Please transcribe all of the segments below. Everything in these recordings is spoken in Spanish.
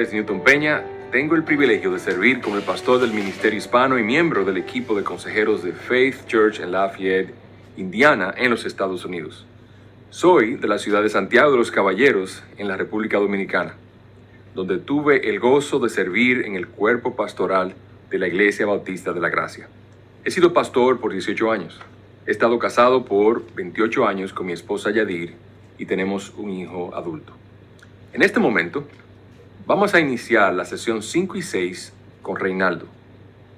es Newton Peña. Tengo el privilegio de servir como el pastor del Ministerio Hispano y miembro del equipo de consejeros de Faith Church en Lafayette, Indiana, en los Estados Unidos. Soy de la ciudad de Santiago de los Caballeros, en la República Dominicana, donde tuve el gozo de servir en el cuerpo pastoral de la Iglesia Bautista de la Gracia. He sido pastor por 18 años. He estado casado por 28 años con mi esposa Yadir y tenemos un hijo adulto. En este momento, vamos a iniciar la sesión 5 y 6 con Reinaldo.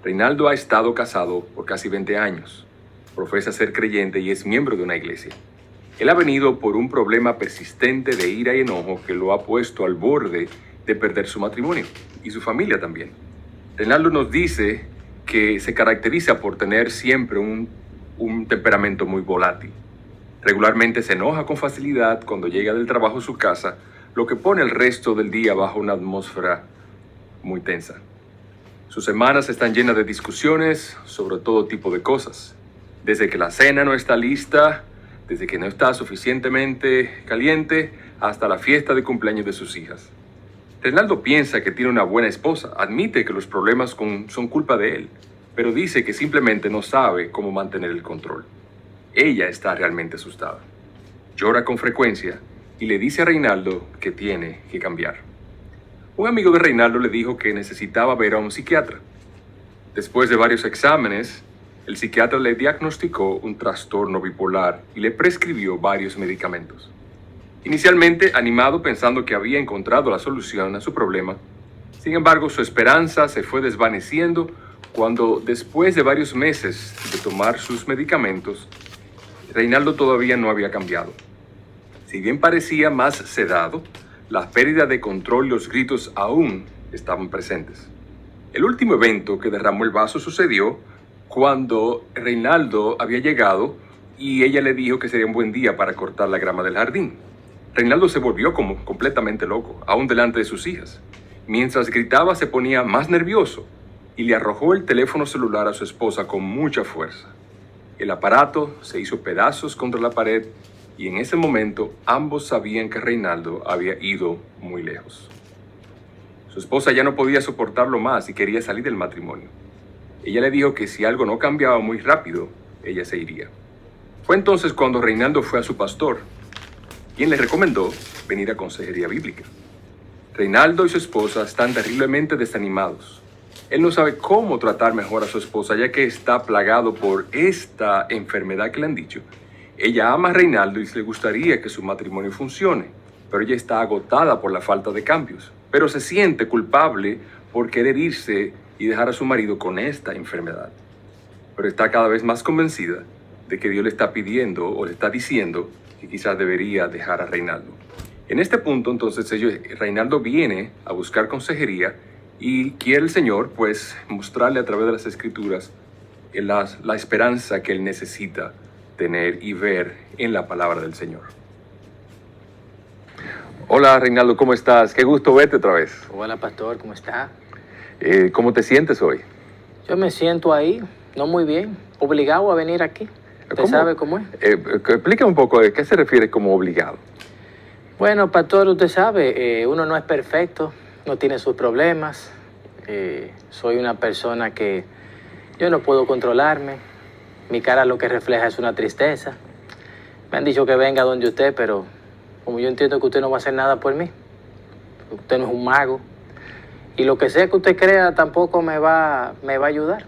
Reinaldo ha estado casado por casi 20 años, profesa ser creyente y es miembro de una iglesia. Él ha venido por un problema persistente de ira y enojo que lo ha puesto al borde de perder su matrimonio y su familia también. Reinaldo nos dice que se caracteriza por tener siempre un temperamento muy volátil. Regularmente se enoja con facilidad cuando llega del trabajo a su casa, lo que pone el resto del día bajo una atmósfera muy tensa. Sus semanas están llenas de discusiones sobre todo tipo de cosas, desde que la cena no está lista, desde que no está suficientemente caliente, hasta la fiesta de cumpleaños de sus hijas. Reinaldo piensa que tiene una buena esposa, admite que los problemas son culpa de él, pero dice que simplemente no sabe cómo mantener el control. Ella está realmente asustada. Llora con frecuencia y le dice a Reinaldo que tiene que cambiar. Un amigo de Reinaldo le dijo que necesitaba ver a un psiquiatra. Después de varios exámenes, el psiquiatra le diagnosticó un trastorno bipolar y le prescribió varios medicamentos. Inicialmente animado pensando que había encontrado la solución a su problema, sin embargo su esperanza se fue desvaneciendo cuando después de varios meses de tomar sus medicamentos, Reinaldo todavía no había cambiado. Si bien parecía más sedado, la pérdida de control y los gritos aún estaban presentes. El último evento que derramó el vaso sucedió cuando Reinaldo había llegado y ella le dijo que sería un buen día para cortar la grama del jardín. Reinaldo se volvió como completamente loco, aún delante de sus hijas. Mientras gritaba se ponía más nervioso y le arrojó el teléfono celular a su esposa con mucha fuerza. El aparato se hizo pedazos contra la pared y en ese momento ambos sabían que Reinaldo había ido muy lejos. Su esposa ya no podía soportarlo más y quería salir del matrimonio. Ella le dijo que si algo no cambiaba muy rápido, ella se iría. Fue entonces cuando Reinaldo fue a su pastor, quien le recomendó venir a consejería bíblica. Reinaldo y su esposa están terriblemente desanimados. Él no sabe cómo tratar mejor a su esposa, ya que está plagado por esta enfermedad que le han dicho. Ella ama a Reinaldo y le gustaría que su matrimonio funcione, pero ella está agotada por la falta de cambios. Pero se siente culpable por querer irse y dejar a su marido con esta enfermedad. Pero está cada vez más convencida de que Dios le está pidiendo o le está diciendo que quizás debería dejar a Reinaldo. En este punto, entonces, Reinaldo viene a buscar consejería y quiere el Señor, pues, mostrarle a través de las Escrituras la esperanza que él necesita tener y ver en la palabra del Señor. Hola, Reinaldo, ¿cómo estás? Qué gusto verte otra vez. Hola, pastor, ¿cómo está? ¿Cómo te sientes hoy? Yo me siento ahí, no muy bien, obligado a venir aquí. ¿Usted sabe cómo es? Explícame un poco de qué se refiere como obligado. Bueno, pastor, usted sabe, uno no es perfecto, no tiene sus problemas. Soy una persona que yo no puedo controlarme. Mi cara lo que refleja es una tristeza. Me han dicho que venga donde usted, pero como yo entiendo que usted no va a hacer nada por mí, usted no es un mago, y lo que sea que usted crea tampoco me va a ayudar.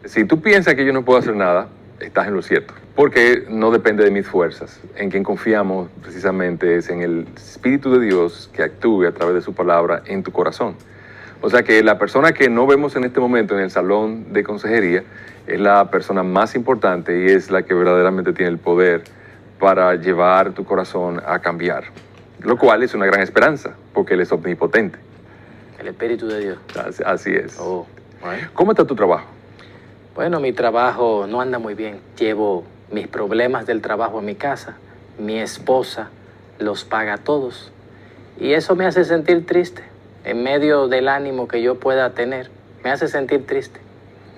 Si tú piensas que yo no puedo hacer nada, estás en lo cierto, porque no depende de mis fuerzas. En quien confiamos precisamente es en el Espíritu de Dios que actúe a través de su palabra en tu corazón. O sea que la persona que no vemos en este momento en el salón de consejería es la persona más importante y es la que verdaderamente tiene el poder para llevar tu corazón a cambiar, lo cual es una gran esperanza, porque Él es omnipotente. El Espíritu de Dios. Así es. Oh, bueno. ¿Cómo está tu trabajo? Bueno, mi trabajo no anda muy bien. Llevo mis problemas del trabajo a mi casa. Mi esposa los paga todos. Y eso me hace sentir triste. En medio del ánimo que yo pueda tener, me hace sentir triste.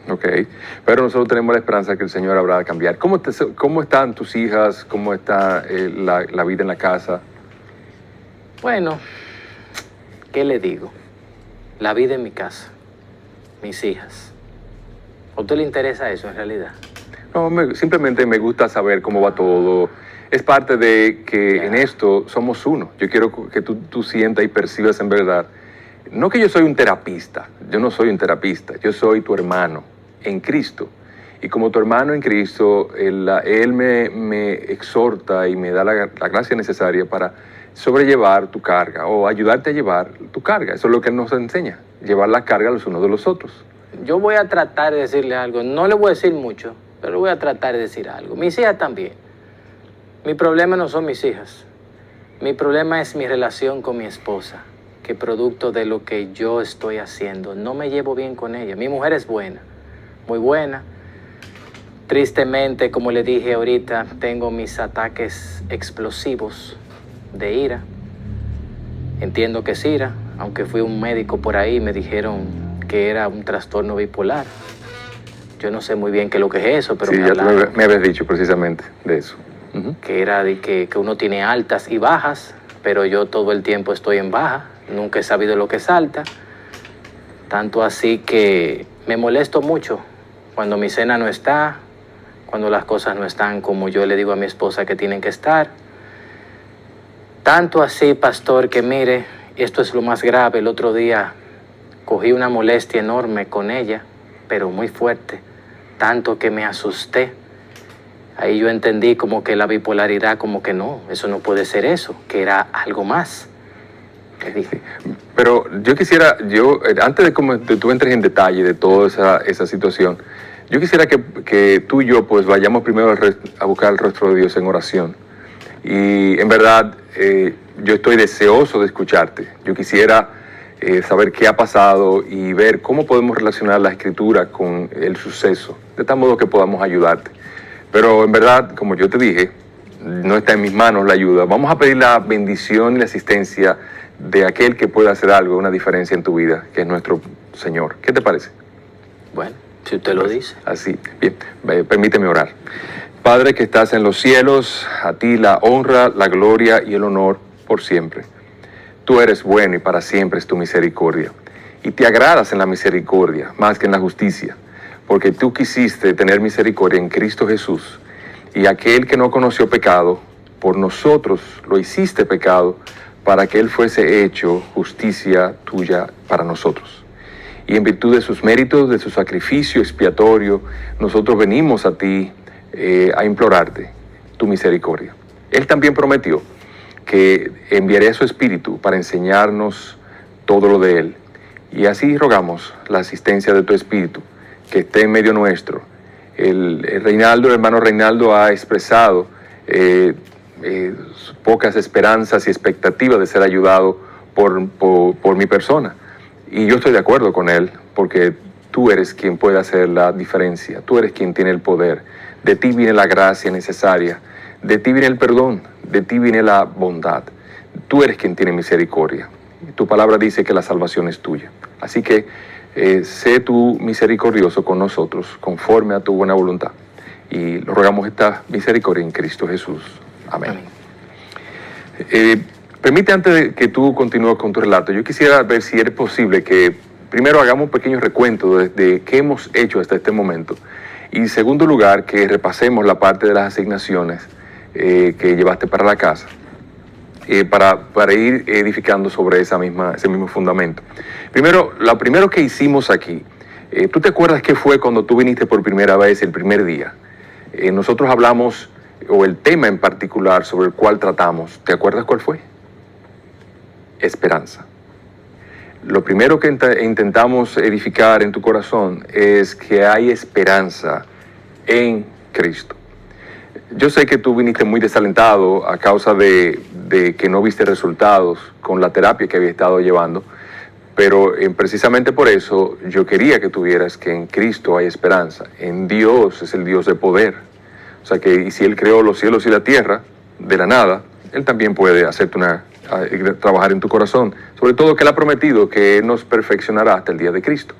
Ok, pero nosotros tenemos la esperanza que el Señor habrá de cambiar. ¿Cómo están tus hijas? ¿Cómo está la vida en la casa? Bueno, ¿qué le digo? la vida en mi casa, mis hijas. ¿A usted le interesa eso en realidad? No, simplemente me gusta saber cómo va todo. Es parte de que en esto somos uno. Yo quiero que tú sientas y percibas en verdad. No que yo soy un terapista, yo no soy un terapista, yo soy tu hermano en Cristo. Y como tu hermano en Cristo, Él me exhorta y me da la gracia necesaria para sobrellevar tu carga o ayudarte a llevar tu carga. Eso es lo que Él nos enseña, llevar la carga los unos de los otros. Yo voy a tratar de decirle algo, no le voy a decir mucho, pero voy a tratar de decir algo. Mis hijas también. Mi problema no son mis hijas. Mi problema es mi relación con mi esposa, que producto de lo que yo estoy haciendo, no me llevo bien con ella. Mi mujer es buena, muy buena. Tristemente, como le dije ahorita, tengo mis ataques explosivos de ira. Entiendo que es ira, aunque fui a un médico por ahí y me dijeron que era un trastorno bipolar. Yo no sé muy bien qué es lo que es eso, pero sí, ya me habías dicho precisamente de eso. Que era de que uno tiene altas y bajas, pero yo todo el tiempo estoy en baja. Nunca he sabido lo que es alta. Tanto así que me molesto mucho cuando mi cena no está, cuando las cosas no están como yo le digo a mi esposa que tienen que estar. Tanto así, pastor, que mire, esto es lo más grave. El otro día cogí una molestia enorme con ella, pero muy fuerte, tanto que me asusté. Ahí yo entendí como que la bipolaridad, como que no, eso no puede ser eso, que era algo más. Sí, pero yo quisiera, antes de que tú entres en detalle de toda esa situación, yo quisiera que tú y yo pues vayamos primero a buscar el rostro de Dios en oración. Y en verdad yo estoy deseoso de escucharte. Yo quisiera saber qué ha pasado y ver cómo podemos relacionar la escritura con el suceso, de tal modo que podamos ayudarte. Pero en verdad, como yo te dije, no está en mis manos la ayuda. Vamos a pedir la bendición y la asistencia de aquel que pueda hacer algo, una diferencia en tu vida, que es nuestro Señor. ¿Qué te parece? Bueno, si usted lo dice. Así, bien, permíteme orar. Padre que estás en los cielos, a ti la honra, la gloria y el honor por siempre. Tú eres bueno y para siempre es tu misericordia. Y te agradas en la misericordia más que en la justicia, porque tú quisiste tener misericordia en Cristo Jesús. Y aquel que no conoció pecado, por nosotros lo hiciste pecado, para que Él fuese hecho justicia tuya para nosotros. Y en virtud de sus méritos, de su sacrificio expiatorio, nosotros venimos a ti a implorarte tu misericordia. Él también prometió que enviaría su Espíritu para enseñarnos todo lo de Él. Y así rogamos la asistencia de tu Espíritu, que esté en medio nuestro. El hermano Reinaldo ha expresado pocas esperanzas y expectativas de ser ayudado por mi persona. Y yo estoy de acuerdo con él, porque tú eres quien puede hacer la diferencia, tú eres quien tiene el poder. De ti viene la gracia necesaria, de ti viene el perdón, de ti viene la bondad. Tú eres quien tiene misericordia. Tu palabra dice que la salvación es tuya. Así que sé tú misericordioso con nosotros, conforme a tu buena voluntad. Y lo rogamos esta misericordia en Cristo Jesús. Amén. Permite, antes de que tú continúes con tu relato, yo quisiera ver si es posible que primero hagamos un pequeño recuento de qué hemos hecho hasta este momento. Y en segundo lugar, que repasemos la parte de las asignaciones que llevaste para la casa, para ir edificando sobre ese mismo fundamento. Primero, lo primero que hicimos aquí, ¿tú te acuerdas qué fue cuando tú viniste por primera vez el primer día? Nosotros hablamos, o el tema en particular sobre el cual tratamos, ¿te acuerdas cuál fue? Esperanza. Lo primero que intentamos edificar en tu corazón es que hay esperanza en Cristo. Yo sé que tú viniste muy desalentado a causa de que no viste resultados con la terapia que había estado llevando, pero precisamente por eso yo quería que tuvieras que en Cristo hay esperanza. En Dios es el Dios de poder. O sea que si Él creó los cielos y la tierra de la nada, Él también puede hacerte trabajar en tu corazón. Sobre todo que Él ha prometido que Él nos perfeccionará hasta el día de Cristo.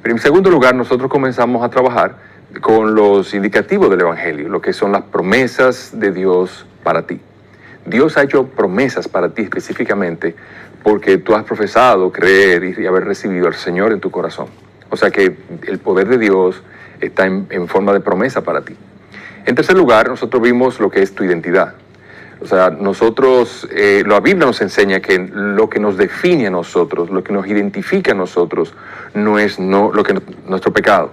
Pero en segundo lugar, nosotros comenzamos a trabajar con los indicativos del Evangelio, lo que son las promesas de Dios para ti. Dios ha hecho promesas para ti específicamente porque tú has profesado creer y haber recibido al Señor en tu corazón. O sea que el poder de Dios está en forma de promesa para ti. En tercer lugar, nosotros vimos lo que es tu identidad. O sea, nosotros, la Biblia nos enseña que lo que nos define a nosotros, lo que nos identifica a nosotros, no es nuestro pecado.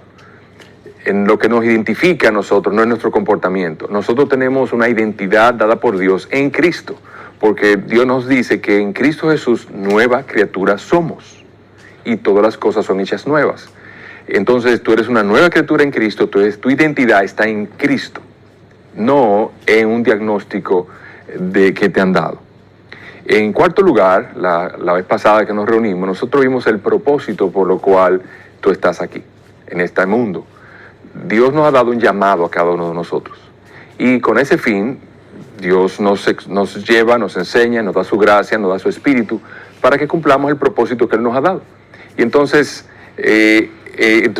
En lo que nos identifica a nosotros no es nuestro comportamiento. Nosotros tenemos una identidad dada por Dios en Cristo, porque Dios nos dice que en Cristo Jesús nueva criatura somos y todas las cosas son hechas nuevas. Entonces tú eres una nueva criatura en Cristo, tu identidad está en Cristo, no en un diagnóstico que te han dado. En cuarto lugar, la vez pasada que nos reunimos, nosotros vimos el propósito por lo cual tú estás aquí, en este mundo. Dios nos ha dado un llamado a cada uno de nosotros. Y con ese fin, Dios nos lleva, nos enseña, nos da su gracia, nos da su espíritu, para que cumplamos el propósito que Él nos ha dado. Y entonces,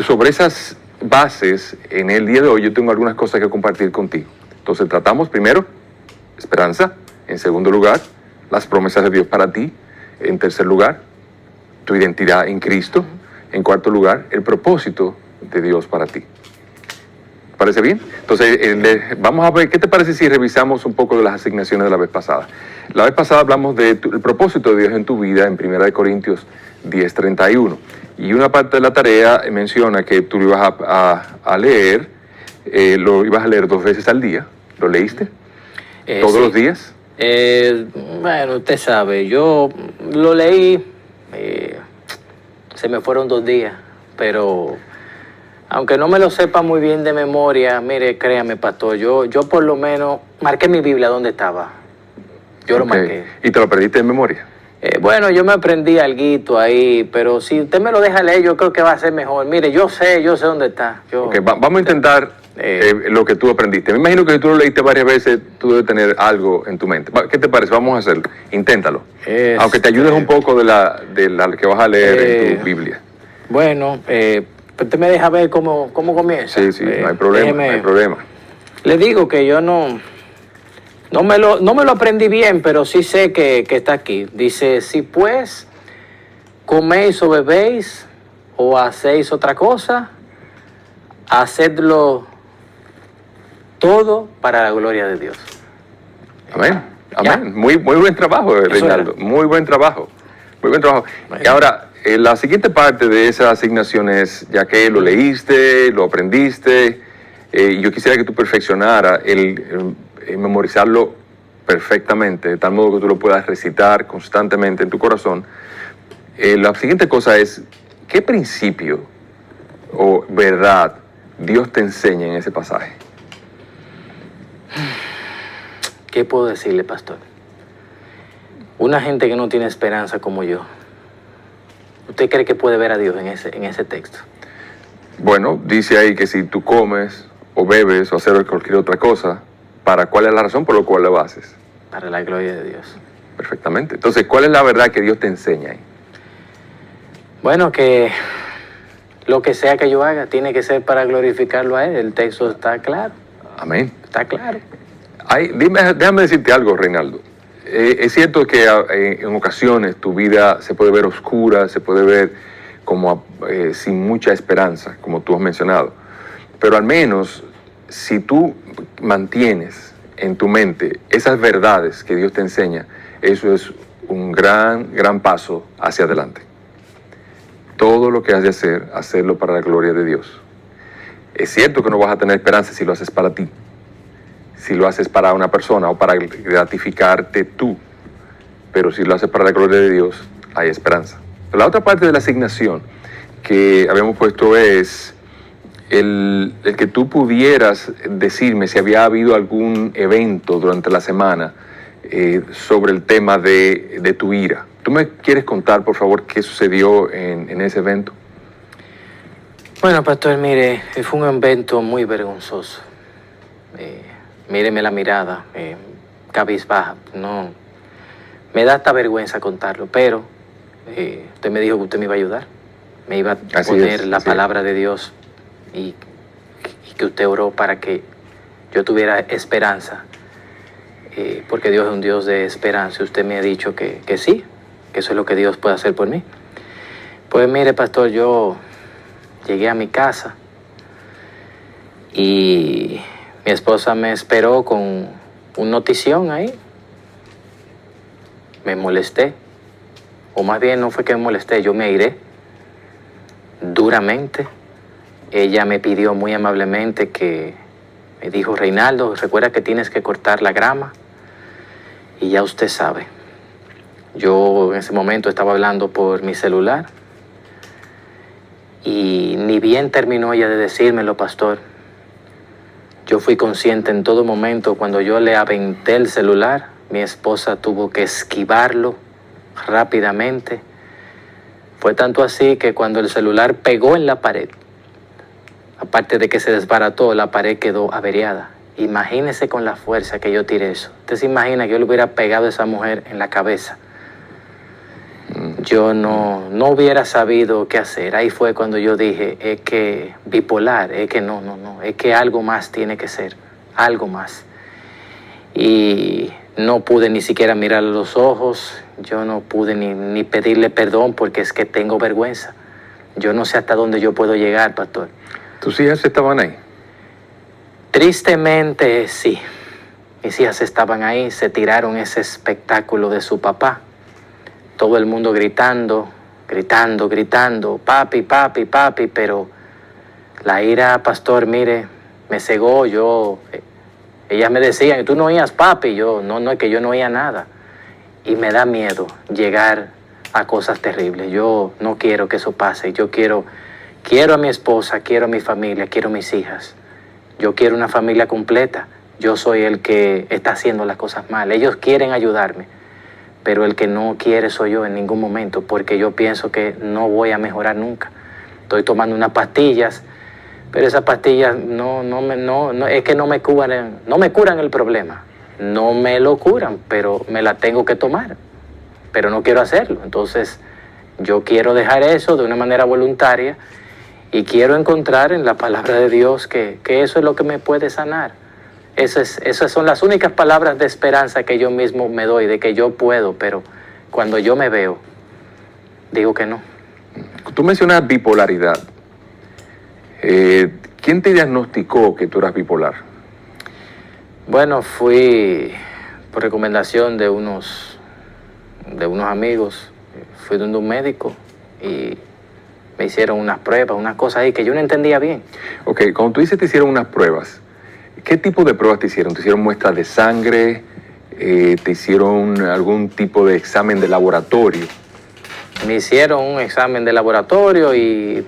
sobre esas bases, en el día de hoy yo tengo algunas cosas que compartir contigo. Entonces tratamos primero, esperanza. En segundo lugar, las promesas de Dios para ti. En tercer lugar, tu identidad en Cristo. En cuarto lugar, el propósito de Dios para ti. ¿Parece bien? Entonces, vamos a ver, ¿qué te parece si revisamos un poco de las asignaciones de la vez pasada? La vez pasada hablamos del propósito de Dios en tu vida en 1 Corintios 10:31. Y una parte de la tarea menciona que tú lo ibas a leer, lo ibas a leer 2 veces al día. ¿Lo leíste? ¿Todos sí. los días? Bueno, usted sabe, yo lo leí, se me fueron 2 días, pero aunque no me lo sepa muy bien de memoria, mire, créame, pastor, yo por lo menos marqué mi Biblia donde estaba. Yo lo marqué. ¿Y te lo aprendiste de memoria? Bueno, yo me aprendí alguito ahí, pero si usted me lo deja leer, yo creo que va a ser mejor. Mire, yo sé dónde está. Vamos a intentar lo que tú aprendiste. Me imagino que si tú lo leíste varias veces, tú debes tener algo en tu mente. ¿Qué te parece? Vamos a hacerlo. Inténtalo. Aunque te ayudes un poco de la que vas a leer en tu Biblia. Bueno, usted me deja ver cómo comienza. Sí, no hay problema, no hay problema. Le digo que yo no me lo aprendí bien, pero sí sé que está aquí. Dice, si pues coméis o bebéis o hacéis otra cosa, hacedlo todo para la gloria de Dios. Amén. Amén. Muy buen trabajo, Reinaldo. Muy buen trabajo. Muy buen trabajo. Bueno. Y ahora, la siguiente parte de esa asignación es, ya que lo leíste, lo aprendiste, yo quisiera que tú perfeccionaras el memorizarlo perfectamente, de tal modo que tú lo puedas recitar constantemente en tu corazón. La siguiente cosa es, ¿qué principio o verdad Dios te enseña en ese pasaje? ¿Qué puedo decirle, pastor? Una gente que no tiene esperanza como yo, ¿usted cree que puede ver a Dios en ese texto? Bueno, dice ahí que si tú comes o bebes o hacer cualquier otra cosa, ¿cuál es la razón por la cual lo haces? Para la gloria de Dios. Perfectamente. Entonces, ¿cuál es la verdad que Dios te enseña ahí? Bueno, que lo que sea que yo haga tiene que ser para glorificarlo a Él. El texto está claro. Amén. Está claro. Déjame decirte algo, Reinaldo. Es cierto que en ocasiones tu vida se puede ver oscura, se puede ver como sin mucha esperanza, como tú has mencionado. Pero al menos, si tú mantienes en tu mente esas verdades que Dios te enseña, eso es un gran paso hacia adelante. Todo lo que has de hacer, hacerlo para la gloria de Dios. Es cierto que no vas a tener esperanza si lo haces para ti, si lo haces para una persona o para gratificarte tú, pero si lo haces para la gloria de Dios, hay esperanza. Pero la otra parte de la asignación que habíamos puesto es el que tú pudieras decirme si había habido algún evento durante la semana sobre el tema de tu ira. ¿Tú me quieres contar, por favor, qué sucedió en ese evento? Bueno, pastor, mire, fue un evento muy vergonzoso. Míreme la mirada, cabizbaja. No, me da hasta vergüenza contarlo, pero usted me dijo que usted me iba a ayudar. Me iba a poner la palabra de Dios y que usted oró para que yo tuviera esperanza. Porque Dios es un Dios de esperanza. Usted me ha dicho que sí, que eso es lo que Dios puede hacer por mí. Pues mire, pastor, yo llegué a mi casa y mi esposa me esperó con un notición ahí. Me molesté, o más bien no fue que me molesté, yo me airé duramente. Ella me pidió muy amablemente me dijo, Reinaldo, recuerda que tienes que cortar la grama. Y ya usted sabe, yo en ese momento estaba hablando por mi celular y ni bien terminó ella de decírmelo, pastor. Yo fui consciente en todo momento cuando yo le aventé el celular, mi esposa tuvo que esquivarlo rápidamente. Fue tanto así que cuando el celular pegó en la pared, aparte de que se desbarató, la pared quedó averiada. Imagínese con la fuerza que yo tiré eso. Usted se imagina que yo le hubiera pegado a esa mujer en la cabeza. Yo no hubiera sabido qué hacer. Ahí fue cuando yo dije, es que bipolar, es que no, es que algo más tiene que ser, algo más. Y no pude ni siquiera mirarle a los ojos, yo no pude ni pedirle perdón porque es que tengo vergüenza. Yo no sé hasta dónde yo puedo llegar, pastor. ¿Tus hijas estaban ahí? Tristemente, sí. Mis hijas estaban ahí, se tiraron ese espectáculo de su papá. Todo el mundo gritando, papi, papi, papi, pero la ira, pastor, mire, me cegó. Ellas me decían, tú no oías papi, no, es que yo no oía nada. Y me da miedo llegar a cosas terribles. Yo no quiero que eso pase. Yo quiero a mi esposa, quiero a mi familia, quiero a mis hijas. Yo quiero una familia completa. Yo soy el que está haciendo las cosas mal. Ellos quieren ayudarme, pero el que no quiere soy yo en ningún momento, porque yo pienso que no voy a mejorar nunca. Estoy tomando unas pastillas, pero esas pastillas es que no me curan el problema. No me lo curan, pero me la tengo que tomar. Pero no quiero hacerlo. Entonces, yo quiero dejar eso de una manera voluntaria y quiero encontrar en la palabra de Dios que eso es lo que me puede sanar. Esas son las únicas palabras de esperanza que yo mismo me doy, de que yo puedo, pero cuando yo me veo, digo que no. Tú mencionas bipolaridad. ¿Quién te diagnosticó que tú eras bipolar? Bueno, fui por recomendación de unos amigos, fui donde un médico y me hicieron unas pruebas, unas cosas ahí que yo no entendía bien. Ok, cuando tú dices te hicieron unas pruebas, ¿qué tipo de pruebas te hicieron? ¿Te hicieron muestras de sangre? ¿Te hicieron algún tipo de examen de laboratorio? Me hicieron un examen de laboratorio,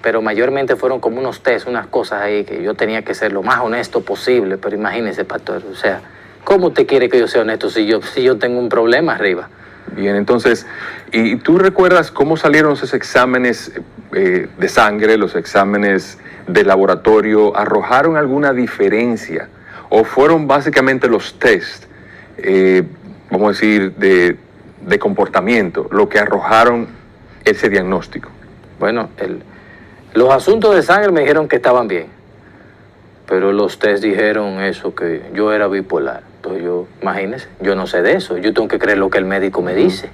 pero mayormente fueron como unos test, unas cosas ahí que yo tenía que ser lo más honesto posible. Pero imagínese, pastor, o sea, ¿cómo usted quiere que yo sea honesto si yo tengo un problema arriba? Bien, entonces, ¿y tú recuerdas cómo salieron esos exámenes de sangre, los exámenes de laboratorio? ¿Arrojaron alguna diferencia? ¿O fueron básicamente los test, vamos a decir, de comportamiento, lo que arrojaron ese diagnóstico? Bueno, los asuntos de sangre me dijeron que estaban bien, pero los test dijeron eso, que yo era bipolar. Entonces imagínese, yo no sé de eso, yo tengo que creer lo que el médico me dice.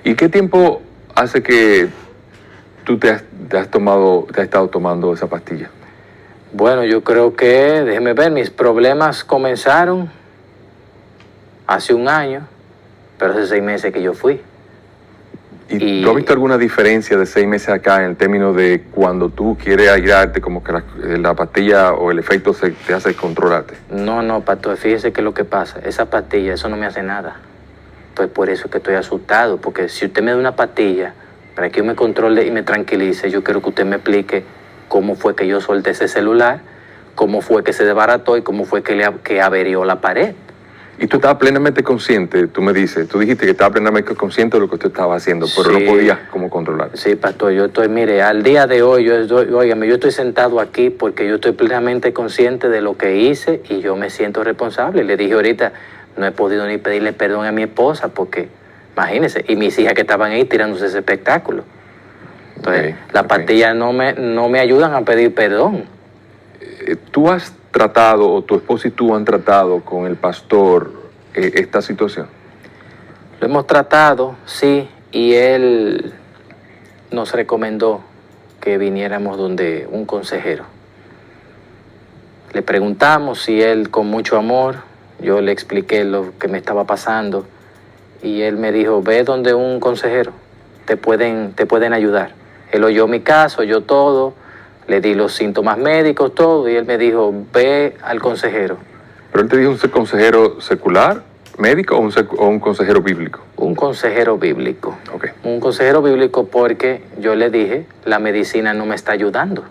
¿Y qué tiempo hace que tú te has estado tomando esa pastilla? Bueno, yo creo que, déjeme ver, mis problemas comenzaron hace un año, pero hace 6 meses que yo fui. ¿Y tú has visto alguna diferencia de 6 meses acá en términos de cuando tú quieres aislarte, como que la pastilla o el efecto te hace controlarte? No, pastor, fíjese que lo que pasa, esa pastilla, eso no me hace nada. Entonces por eso es que estoy asustado, porque si usted me da una pastilla para que yo me controle y me tranquilice, yo quiero que usted me explique cómo fue que yo solté ese celular, cómo fue que se desbarató y cómo fue que averió la pared. Y tú estabas plenamente consciente, tú dijiste que estabas plenamente consciente de lo que usted estaba haciendo, pero sí, no podías cómo controlar. Sí, pastor, mire, al día de hoy, yo estoy sentado aquí porque yo estoy plenamente consciente de lo que hice y yo me siento responsable. Le dije ahorita, no he podido ni pedirle perdón a mi esposa porque, imagínese, y mis hijas que estaban ahí tirándose ese espectáculo. Entonces, las pastillas no me ayudan a pedir perdón. ¿Tú has tratado, o tu esposa y tú han tratado con el pastor esta situación? Lo hemos tratado, sí, y él nos recomendó que viniéramos donde un consejero. Le preguntamos si él, con mucho amor, yo le expliqué lo que me estaba pasando y él me dijo, ve donde un consejero, te pueden ayudar. Él oyó mi caso, oyó todo, le di los síntomas médicos, todo, y él me dijo, ve al consejero. ¿Pero él te dijo un consejero secular, médico o un consejero bíblico? Un consejero bíblico. Okay. Un consejero bíblico porque yo le dije, la medicina no me está ayudando.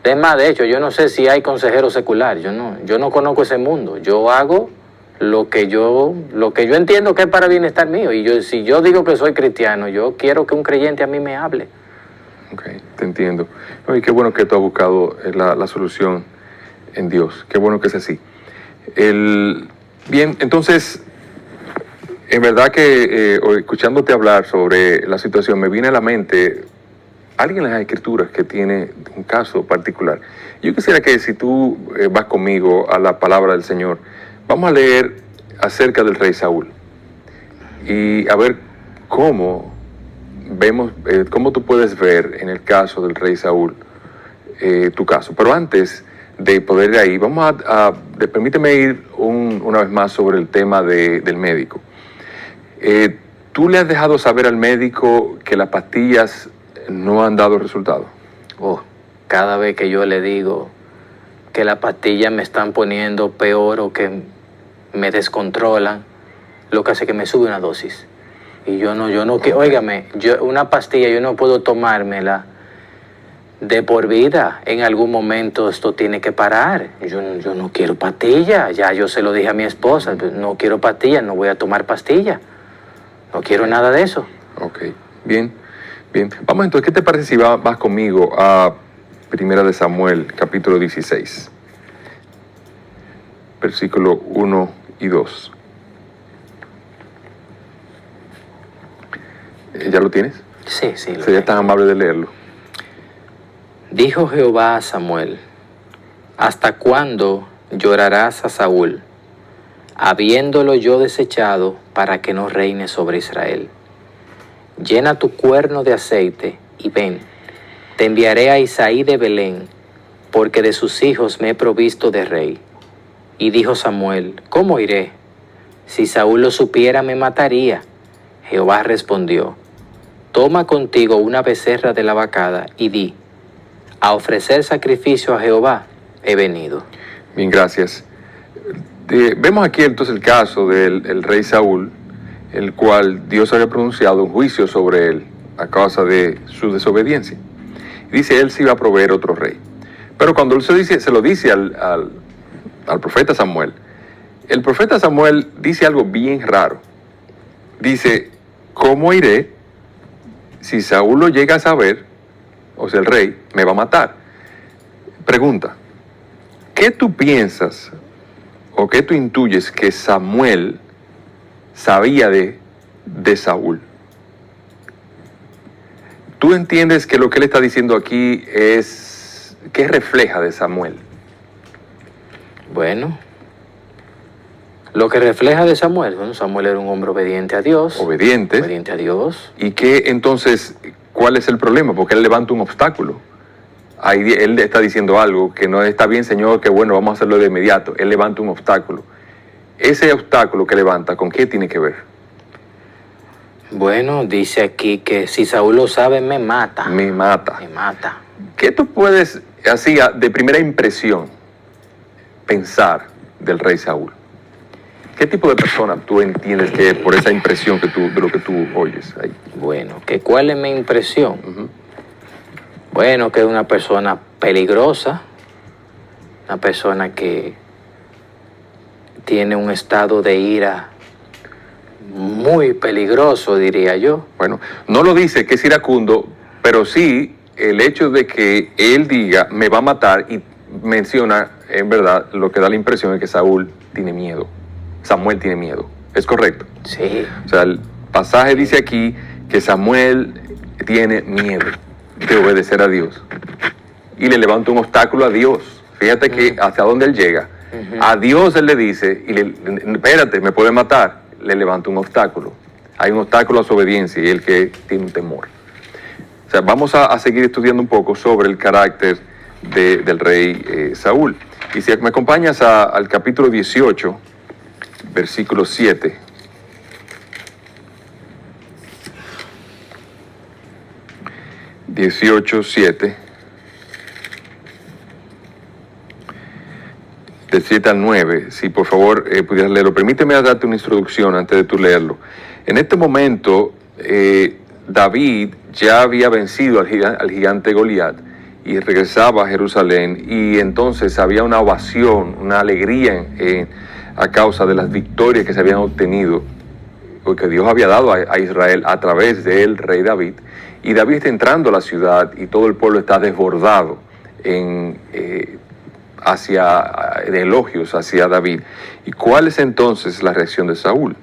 Es más, de hecho, yo no sé si hay consejero secular, yo no conozco ese mundo. Yo hago lo que yo entiendo que es para bienestar mío. Y si yo digo que soy cristiano, yo quiero que un creyente a mí me hable. Ok, te entiendo. No, y qué bueno que tú has buscado la solución en Dios. Qué bueno que es así. Bien, entonces, en verdad que escuchándote hablar sobre la situación, me viene a la mente alguien en las Escrituras que tiene un caso particular. Yo quisiera que si tú vas conmigo a la palabra del Señor, vamos a leer acerca del rey Saúl y a ver cómo vemos, cómo tú puedes ver en el caso del rey Saúl tu caso. Pero antes de poder ir ahí, vamos permíteme ir una vez más sobre el tema del médico. ¿Tú le has dejado saber al médico que las pastillas no han dado resultado? Cada vez que yo le digo que las pastillas me están poniendo peor o que me descontrolan, lo que hace que me sube una dosis. Y yo no quiero, óigame, una pastilla yo no puedo tomármela de por vida. En algún momento esto tiene que parar. Yo no quiero pastillas, ya yo se lo dije a mi esposa, no quiero pastillas, no voy a tomar pastillas. No quiero nada de eso. Ok, bien. Vamos entonces, ¿qué te parece si vas conmigo a Primera de Samuel, capítulo 16, versículo 1 y 2? ¿Ya lo tienes? Sí. Sería tan amable de leerlo. Dijo Jehová a Samuel, ¿hasta cuándo llorarás a Saúl, habiéndolo yo desechado para que no reine sobre Israel? Llena tu cuerno de aceite y ven, te enviaré a Isaí de Belén, porque de sus hijos me he provisto de rey. Y dijo Samuel, ¿cómo iré? Si Saúl lo supiera me mataría. Jehová respondió, toma contigo una becerra de la vacada y di, a ofrecer sacrificio a Jehová he venido. Bien, gracias. Vemos aquí entonces el caso del rey Saúl, el cual Dios había pronunciado un juicio sobre él a causa de su desobediencia. Y dice, él se iba a proveer otro rey. Pero cuando él se lo dice al profeta Samuel, el profeta Samuel dice algo bien raro. Dice, ¿cómo iré si Saúl lo llega a saber, o sea, el rey, me va a matar? Pregunta, ¿qué tú piensas o qué tú intuyes que Samuel sabía de Saúl? ¿Tú entiendes que lo que él está diciendo aquí es, qué refleja de Samuel? Bueno, lo que refleja de Samuel, Samuel era un hombre obediente a Dios. Obediente a Dios. ¿Y qué entonces, cuál es el problema? Porque él levanta un obstáculo. Ahí él está diciendo algo que no está bien, Señor, que bueno, vamos a hacerlo de inmediato. Él levanta un obstáculo. Ese obstáculo que levanta, ¿con qué tiene que ver? Bueno, dice aquí que si Saúl lo sabe, me mata. Me mata. ¿Qué tú puedes, así, de primera impresión, pensar del rey Saúl? ¿Qué tipo de persona tú entiendes que es por esa impresión de lo que tú oyes ahí? Bueno, ¿cuál es mi impresión? Uh-huh. Bueno, que es una persona peligrosa, una persona que tiene un estado de ira muy peligroso, diría yo. Bueno, no lo dice que es iracundo, pero sí el hecho de que él diga, me va a matar, y menciona, en verdad, lo que da la impresión es que Saúl tiene miedo. Samuel tiene miedo. ¿Es correcto? Sí. O sea, el pasaje dice aquí que Samuel tiene miedo de obedecer a Dios. Y le levanta un obstáculo a Dios. Fíjate que hacia dónde él llega. A Dios él le dice, espérate, me puede matar. Le levanta un obstáculo. Hay un obstáculo a su obediencia y el que tiene un temor. O sea, vamos a seguir estudiando un poco sobre el carácter del rey Saúl. Y si me acompañas al capítulo 18, versículo 7. Del 7 al 9, si por favor pudieras leerlo. Permíteme darte una introducción antes de tú leerlo. En este momento, David ya había vencido al gigante Goliat y regresaba a Jerusalén, y entonces había una ovación, una alegría a causa de las victorias que se habían obtenido, porque Dios había dado a Israel a través del rey David. Y David está entrando a la ciudad y todo el pueblo está desbordado de elogios hacia David. ¿Y cuál es entonces la reacción de Saúl?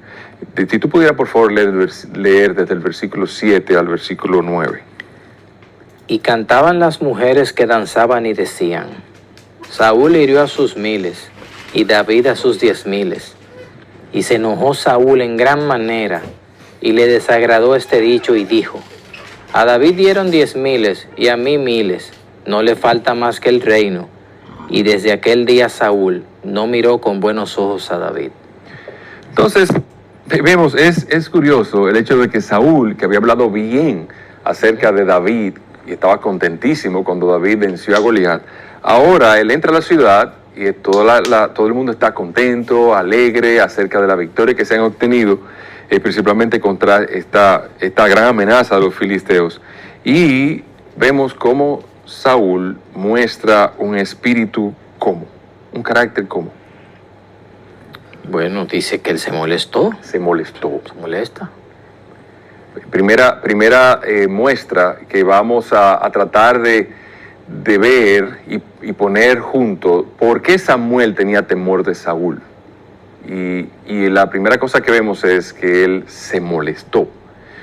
Si tú pudieras por favor leer desde el versículo 7 al versículo 9. Y cantaban las mujeres que danzaban y decían: Saúl hirió a sus 1000 y David a sus 10,000. Y se enojó Saúl en gran manera y le desagradó este dicho y dijo: a David dieron 10,000 y a mí 1000, no le falta más que el reino. Y desde aquel día Saúl no miró con buenos ojos a David. Entonces, vemos, es curioso el hecho de que Saúl, que había hablado bien acerca de David y estaba contentísimo cuando David venció a Goliat, ahora él entra a la ciudad y todo el mundo está contento, alegre acerca de la victoria que se han obtenido, principalmente contra esta gran amenaza de los filisteos. Y vemos cómo Saúl muestra un espíritu como, un carácter como. Bueno, dice que él se molestó. Se molestó. Se molesta. Primera muestra que vamos a tratar de ver y poner junto por qué Samuel tenía temor de Saúl. Y la primera cosa que vemos es que él se molestó.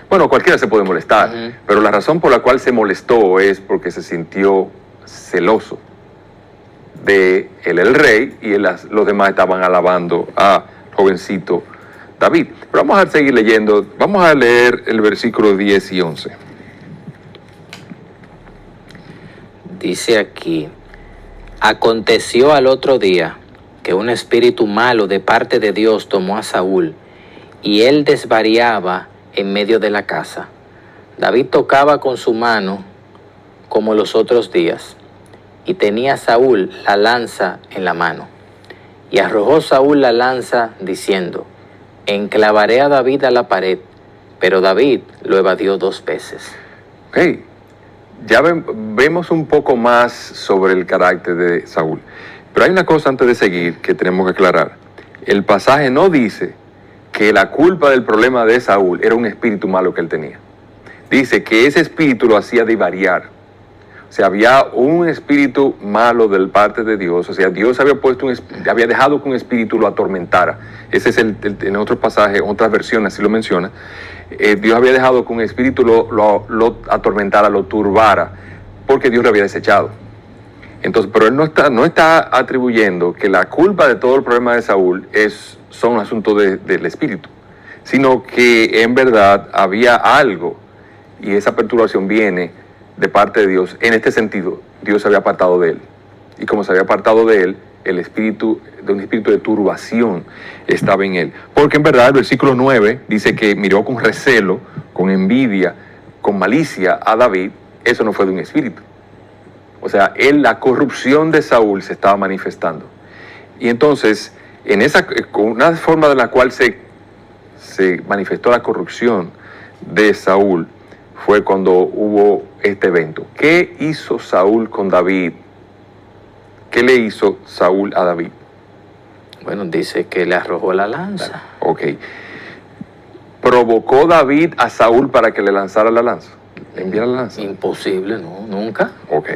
Bueno, cualquiera se puede molestar, pero la razón por la cual se molestó es porque se sintió celoso de él, el rey, y los demás estaban alabando a jovencito David. Pero vamos a seguir leyendo, vamos a leer el versículo 10 y 11. Dice aquí: aconteció al otro día que un espíritu malo de parte de Dios tomó a Saúl, y él desvariaba en medio de la casa. David tocaba con su mano como los otros días, y tenía Saúl la lanza en la mano. Y arrojó Saúl la lanza, diciendo: enclavaré a David a la pared. Pero David lo evadió 2 veces. Hey, ya vemos un poco más sobre el carácter de Saúl. Pero hay una cosa antes de seguir que tenemos que aclarar. El pasaje no dice que la culpa del problema de Saúl era un espíritu malo que él tenía. Dice que ese espíritu lo hacía divariar. O sea, había un espíritu malo de parte de Dios. O sea, Dios había dejado que un espíritu lo atormentara. Ese es en otros pasajes, otras versiones así lo menciona. Dios había dejado que un espíritu lo atormentara, lo turbara, porque Dios lo había desechado. Entonces, pero él no está atribuyendo que la culpa de todo el problema de Saúl son asuntos del espíritu, sino que en verdad había algo, y esa perturbación viene de parte de Dios. En este sentido, Dios se había apartado de él, y como se había apartado de él, un espíritu de turbación estaba en él. Porque en verdad el versículo 9 dice que miró con recelo, con envidia, con malicia a David. Eso no fue de un espíritu. O sea, la corrupción de Saúl se estaba manifestando. Y entonces, una forma de la cual se manifestó la corrupción de Saúl fue cuando hubo este evento. ¿Qué hizo Saúl con David? ¿Qué le hizo Saúl a David? Bueno, dice que le arrojó la lanza. Ok. ¿Provocó David a Saúl para que le lanzara la lanza? ¿Le enviara la lanza? Imposible, no, nunca. Ok.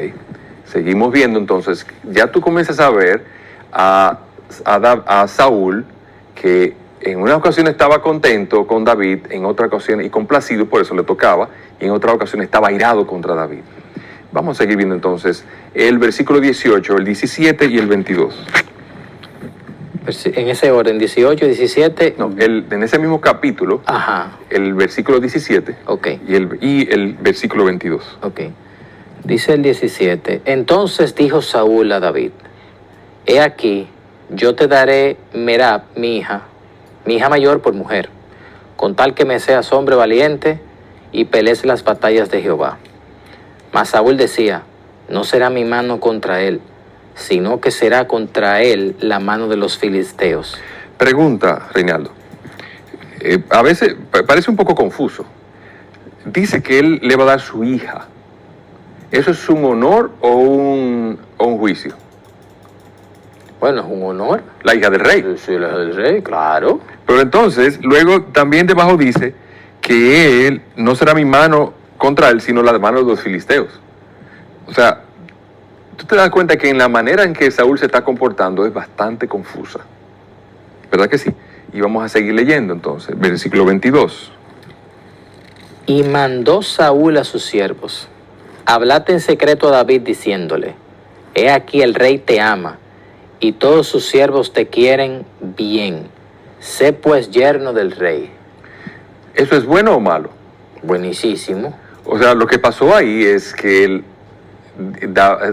Seguimos viendo entonces. Ya tú comienzas a ver a Saúl, que en una ocasión estaba contento con David, en otra ocasión y complacido, por eso le tocaba, y en otra ocasión estaba airado contra David. Vamos a seguir viendo entonces el versículo 18, el 17 y el 22. En ese orden, 18, 17. No, en ese mismo capítulo, Ajá, el versículo 17 ok, y el versículo 22. ok. Dice el 17. Entonces dijo Saúl a David: He aquí, yo te daré Merab, mi hija mayor, por mujer, con tal que me seas hombre valiente y pelees las batallas de Jehová. Mas Saúl decía: No será mi mano contra él, sino que será contra él la mano de los filisteos. Pregunta, Reinaldo. A veces parece un poco confuso. Dice que él le va a dar su hija. ¿Eso es un honor o un juicio? Bueno, es un honor. La hija del rey. Sí, la hija del rey, claro. Pero entonces, luego también debajo dice que él no será mi mano contra él, sino la mano de los filisteos. O sea, tú te das cuenta que en la manera en que Saúl se está comportando es bastante confusa. ¿Verdad que sí? Y vamos a seguir leyendo entonces, versículo 22. Y mandó Saúl a sus siervos: Hablad en secreto a David diciéndole: He aquí el rey te ama, y todos sus siervos te quieren bien. Sé pues yerno del rey. ¿Eso es bueno o malo? Buenísimo. O sea, lo que pasó ahí es que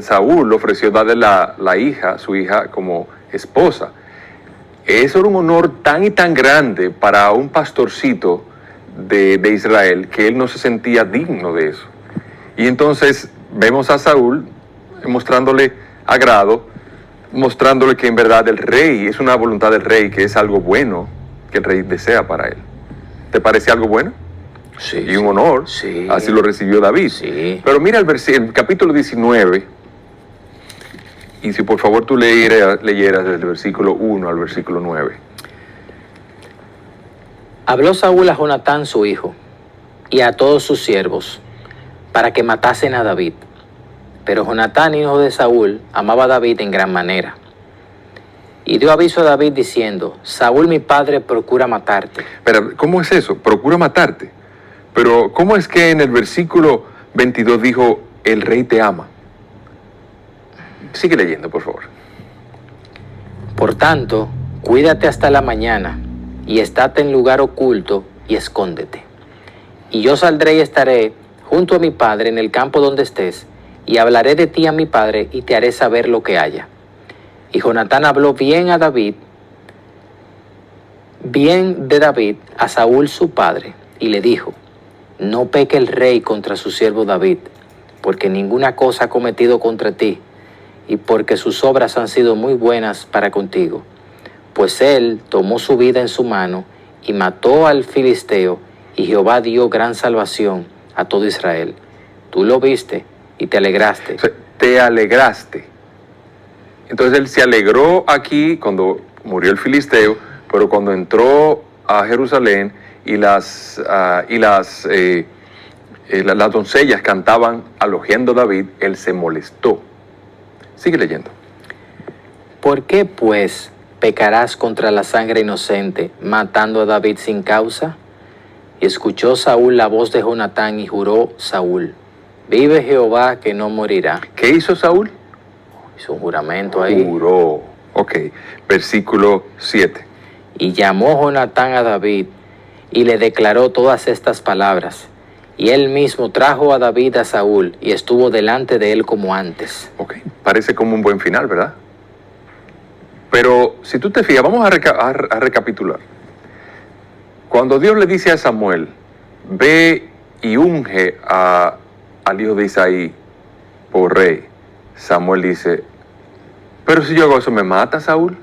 Saúl ofreció darle la hija, su hija, como esposa. Eso era un honor tan y tan grande para un pastorcito de Israel que él no se sentía digno de eso. Y entonces vemos a Saúl mostrándole agrado, mostrándole que en verdad el rey es una voluntad del rey, que es algo bueno que el rey desea para él. ¿Te parece algo bueno? Sí. Y un honor. Sí. Así lo recibió David. Sí. Pero mira el capítulo 19, y si por favor tú leyeras desde el versículo 1 al versículo 9. Habló Saúl a Jonatán su hijo y a todos sus siervos para que matasen a David. Pero Jonatán, hijo de Saúl, amaba a David en gran manera. Y dio aviso a David diciendo: Saúl mi padre procura matarte. Pero, ¿cómo es eso? Procura matarte. Pero, ¿cómo es que en el versículo 22 dijo, el rey te ama? Sigue leyendo, por favor. Por tanto, cuídate hasta la mañana, y estate en lugar oculto, y escóndete. Y yo saldré y estaré junto a mi padre en el campo donde estés, y hablaré de ti a mi padre, y te haré saber lo que haya. Y Jonatán habló bien de David a Saúl su padre, y le dijo: No peque el rey contra su siervo David, porque ninguna cosa ha cometido contra ti, y porque sus obras han sido muy buenas para contigo. Pues él tomó su vida en su mano y mató al filisteo, y Jehová dio gran salvación a todo Israel. Tú lo viste y te alegraste. O sea, te alegraste. Entonces él se alegró aquí cuando murió el filisteo, pero cuando entró a Jerusalén y las doncellas cantaban elogiando a David, él se molestó. Sigue leyendo. ¿Por qué, pues, pecarás contra la sangre inocente, matando a David sin causa? Y escuchó Saúl la voz de Jonatán, y juró Saúl: Vive Jehová, que no morirá. ¿Qué hizo Saúl? Hizo un juramento ahí. Juró. Ok, versículo 7. Y llamó Jonatán a David, y le declaró todas estas palabras. Y él mismo trajo a David a Saúl, y estuvo delante de él como antes. Ok, parece como un buen final, ¿verdad? Pero si tú te fijas, vamos a recapitular. Cuando Dios le dice a Samuel, ve y unge al hijo de Isaí por rey, Samuel dice, pero si yo hago eso, ¿me mata Saúl?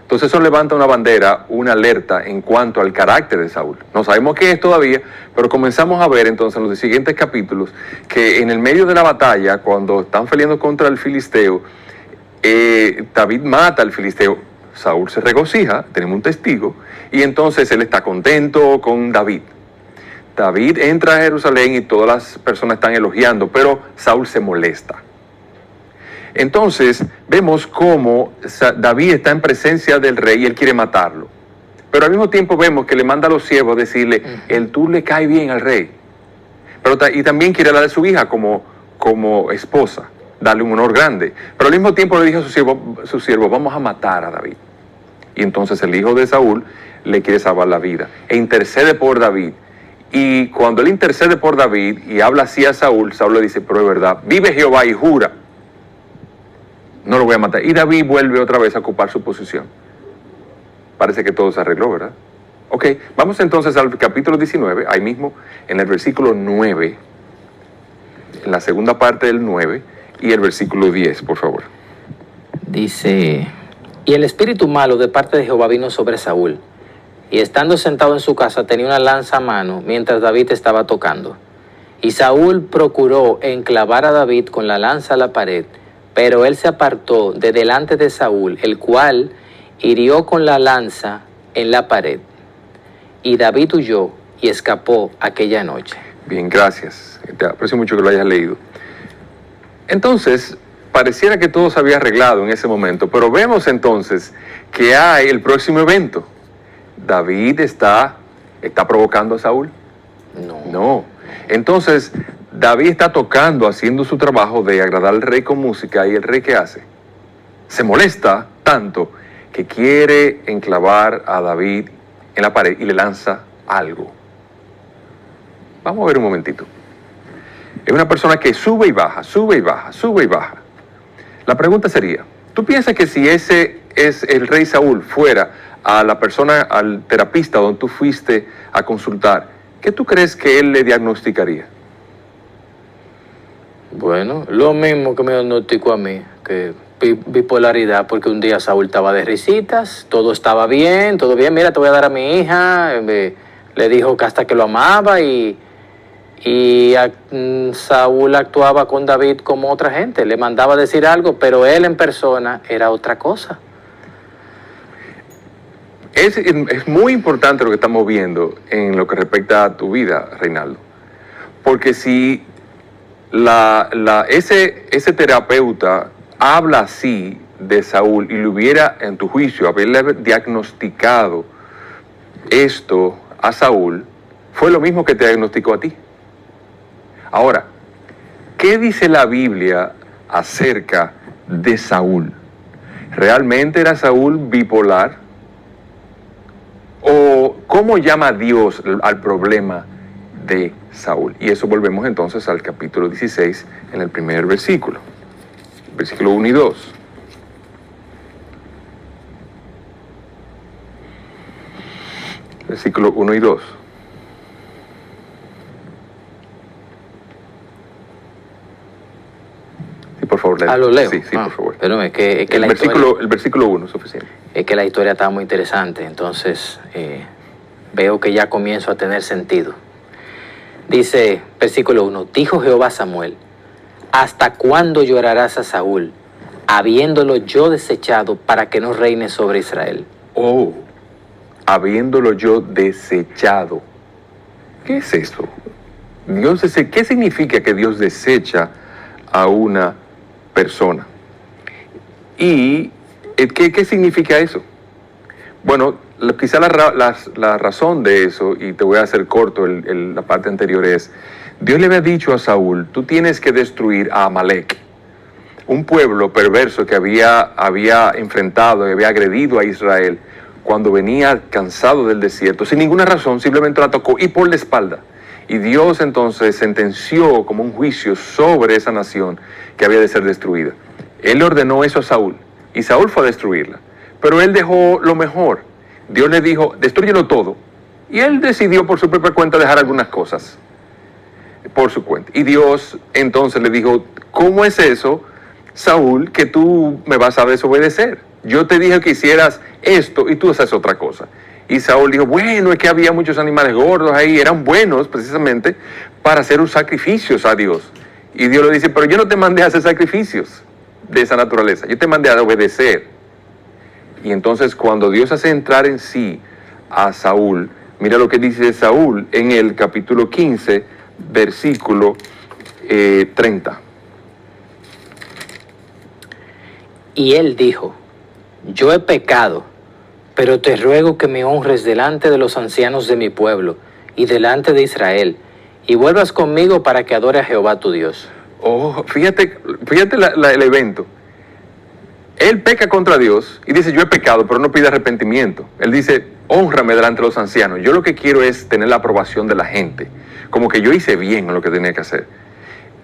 Entonces eso levanta una bandera, una alerta en cuanto al carácter de Saúl. No sabemos qué es todavía, pero comenzamos a ver entonces en los siguientes capítulos que en el medio de la batalla, cuando están peleando contra el filisteo, David mata al filisteo, Saúl se regocija, tenemos un testigo, y entonces él está contento con David. David entra a Jerusalén y todas las personas están elogiando, pero Saúl se molesta. Entonces vemos cómo David está en presencia del rey y él quiere matarlo. Pero al mismo tiempo vemos que le manda a los siervos a decirle, tú le cae bien al rey. Y también quiere darle a su hija como esposa, darle un honor grande. Pero al mismo tiempo le dijo a su siervo, vamos a matar a David. Y entonces el hijo de Saúl le quiere salvar la vida e intercede por David. Y cuando él intercede por David y habla así a Saúl, Saúl le dice, pero es verdad, vive Jehová y jura, no lo voy a matar. Y David vuelve otra vez a ocupar su posición. Parece que todo se arregló, ¿verdad? Ok, vamos entonces al capítulo 19, ahí mismo en el versículo 9, en la segunda parte del 9 y el versículo 10, por favor. Dice, y el espíritu malo de parte de Jehová vino sobre Saúl, y estando sentado en su casa tenía una lanza a mano mientras David estaba tocando. Y Saúl procuró enclavar a David con la lanza a la pared, pero él se apartó de delante de Saúl, el cual hirió con la lanza en la pared. Y David huyó y escapó aquella noche. Bien, gracias. Te aprecio mucho que lo hayas leído. Entonces, pareciera que todo se había arreglado en ese momento, pero vemos entonces que hay el próximo evento. David está provocando a Saúl. No. Entonces, David está tocando, haciendo su trabajo de agradar al rey con música, y el rey, ¿qué hace? Se molesta tanto que quiere enclavar a David en la pared y le lanza algo. Vamos a ver un momentito. Es una persona que sube y baja, sube y baja, sube y baja. La pregunta sería, ¿tú piensas que si ese es el rey Saúl fuera a la persona, al terapista donde tú fuiste a consultar, ¿qué tú crees que él le diagnosticaría? Bueno, lo mismo que me diagnosticó a mí, que bipolaridad, porque un día Saúl estaba de risitas, todo estaba bien, todo bien, mira, te voy a dar a mi hija, le dijo que hasta que lo amaba y Saúl actuaba con David como otra gente, le mandaba decir algo, pero él en persona era otra cosa. Es muy importante lo que estamos viendo en lo que respecta a tu vida, Reinaldo, porque si ese terapeuta habla así de Saúl y le hubiera, en tu juicio, haberle diagnosticado esto a Saúl, fue lo mismo que te diagnosticó a ti. Ahora, ¿qué dice la Biblia acerca de Saúl? ¿Realmente era Saúl bipolar? ¿O cómo llama Dios al problema de Saúl? Y eso volvemos entonces al capítulo 16, en el primer versículo. Versículo 1 y 2. Versículo 1 y 2. Sí, por favor, léelo. Lo leo. Sí, por favor. Pero es que el versículo 1 es suficiente. Es que la historia está muy interesante, entonces veo que ya comienzo a tener sentido. Dice, versículo 1, dijo Jehová a Samuel, ¿hasta cuándo llorarás a Saúl, habiéndolo yo desechado para que no reine sobre Israel? Oh, habiéndolo yo desechado. ¿Qué es esto? ¿Qué significa que Dios desecha a una persona? ¿Y qué significa eso? Bueno, quizá la razón de eso, y te voy a hacer corto la parte anterior, es, Dios le había dicho a Saúl, tú tienes que destruir a Amalek, un pueblo perverso que había enfrentado y había agredido a Israel cuando venía cansado del desierto, sin ninguna razón, simplemente la tocó y por la espalda. Y Dios entonces sentenció como un juicio sobre esa nación que había de ser destruida. Él le ordenó eso a Saúl, y Saúl fue a destruirla. Pero él dejó lo mejor. Dios le dijo, destrúyelo todo. Y él decidió por su propia cuenta dejar algunas cosas por su cuenta. Y Dios entonces le dijo, ¿cómo es eso, Saúl, que tú me vas a desobedecer? Yo te dije que hicieras esto y tú haces otra cosa. Y Saúl dijo, bueno, es que había muchos animales gordos ahí, eran buenos precisamente para hacer sacrificios a Dios. Y Dios le dice, pero yo no te mandé a hacer sacrificios de esa naturaleza, yo te mandé a obedecer. Y entonces cuando Dios hace entrar en sí a Saúl, mira lo que dice Saúl en el capítulo 15, versículo 30. Y él dijo, yo he pecado, pero te ruego que me honres delante de los ancianos de mi pueblo y delante de Israel, y vuelvas conmigo para que adore a Jehová tu Dios. Oh, fíjate el evento. Él peca contra Dios y dice, yo he pecado, pero no pide arrepentimiento. Él dice, hónrame delante de los ancianos. Yo lo que quiero es tener la aprobación de la gente. Como que yo hice bien en lo que tenía que hacer.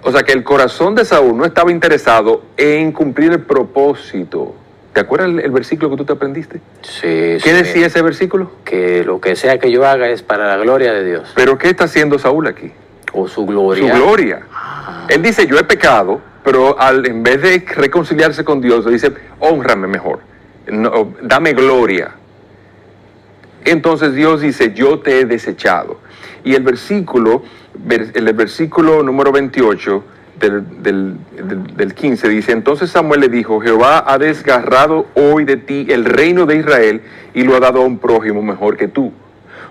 O sea que el corazón de Saúl no estaba interesado en cumplir el propósito. ¿Te acuerdas el versículo que tú te aprendiste? Sí, ¿Qué decía ese versículo? Que lo que sea que yo haga es para la gloria de Dios. ¿Pero qué está haciendo Saúl aquí? O su gloria. Su gloria. Él dice, yo he pecado, pero en vez de reconciliarse con Dios, le dice, hónrame mejor, no, dame gloria. Entonces Dios dice, yo te he desechado. Y el versículo número 28 del 15 dice, entonces Samuel le dijo, Jehová ha desgarrado hoy de ti el reino de Israel y lo ha dado a un prójimo mejor que tú.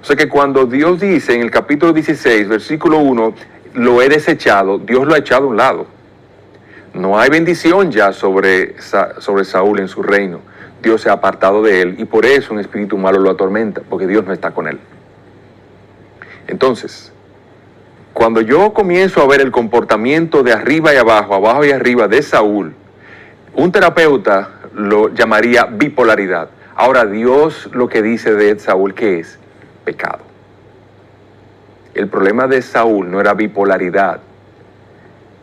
O sea que cuando Dios dice en el capítulo 16, versículo 1, lo he desechado, Dios lo ha echado a un lado. No hay bendición ya sobre Saúl en su reino. Dios se ha apartado de él y por eso un espíritu malo lo atormenta, porque Dios no está con él. Entonces, cuando yo comienzo a ver el comportamiento de arriba y abajo y arriba de Saúl, un terapeuta lo llamaría bipolaridad. Ahora Dios lo que dice de Saúl, ¿qué es? Pecado. El problema de Saúl no era bipolaridad.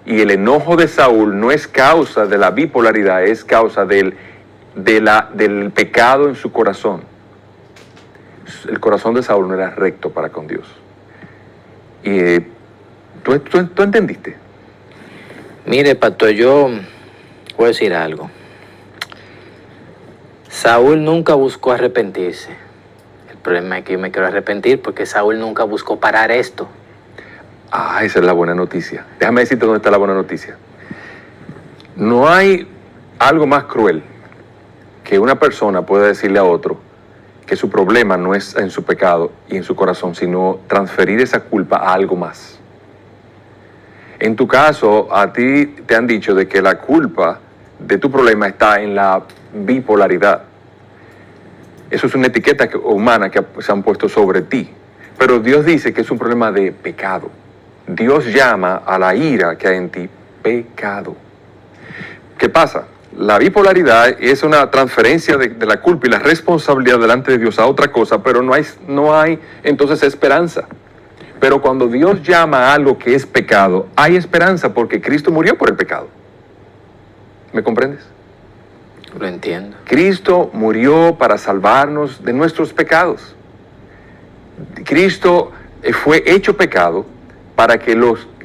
Y el enojo de Saúl no es causa de la bipolaridad, es causa del pecado en su corazón. El corazón de Saúl no era recto para con Dios. Y ¿tú entendiste? Mire, pastor, yo voy a decir algo. Saúl nunca buscó arrepentirse. El problema es que yo me quiero arrepentir porque Saúl nunca buscó parar esto. Ah, esa es la buena noticia. Déjame decirte dónde está la buena noticia. No hay algo más cruel que una persona pueda decirle a otro que su problema no es en su pecado y en su corazón, sino transferir esa culpa a algo más. En tu caso, a ti te han dicho de que la culpa de tu problema está en la bipolaridad. Eso es una etiqueta humana que se han puesto sobre ti. Pero Dios dice que es un problema de pecado. Dios llama a la ira que hay en ti pecado. ¿Qué pasa? La bipolaridad es una transferencia de la culpa y la responsabilidad delante de Dios a otra cosa, pero no hay entonces esperanza. Pero cuando Dios llama a algo que es pecado, hay esperanza porque Cristo murió por el pecado. ¿Me comprendes? Lo entiendo. Cristo murió para salvarnos de nuestros pecados. Cristo fue hecho pecado para que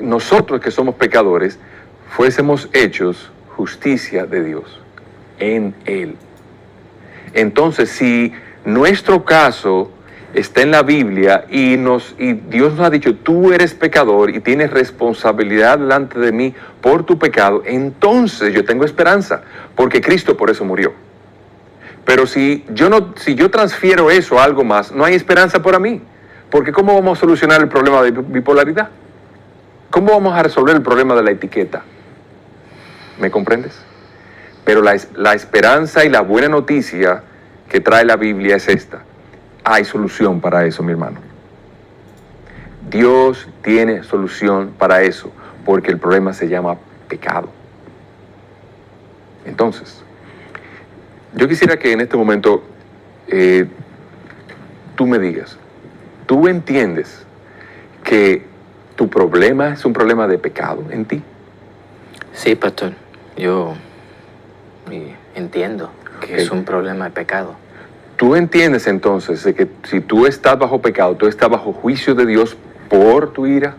nosotros que somos pecadores fuésemos hechos justicia de Dios en Él. Entonces, si nuestro caso está en la Biblia y Dios nos ha dicho, tú eres pecador y tienes responsabilidad delante de mí por tu pecado, entonces yo tengo esperanza, porque Cristo por eso murió. Pero si yo transfiero eso a algo más, no hay esperanza para mí. Porque ¿cómo vamos a solucionar el problema de bipolaridad? ¿Cómo vamos a resolver el problema de la etiqueta? ¿Me comprendes? Pero la esperanza y la buena noticia que trae la Biblia es esta. Hay solución para eso, mi hermano. Dios tiene solución para eso, porque el problema se llama pecado. Entonces, yo quisiera que en este momento tú me digas, ¿tú entiendes que tu problema es un problema de pecado en ti? Sí, pastor. Yo entiendo que es un problema de pecado. ¿Tú entiendes entonces de que si tú estás bajo pecado, tú estás bajo juicio de Dios por tu ira?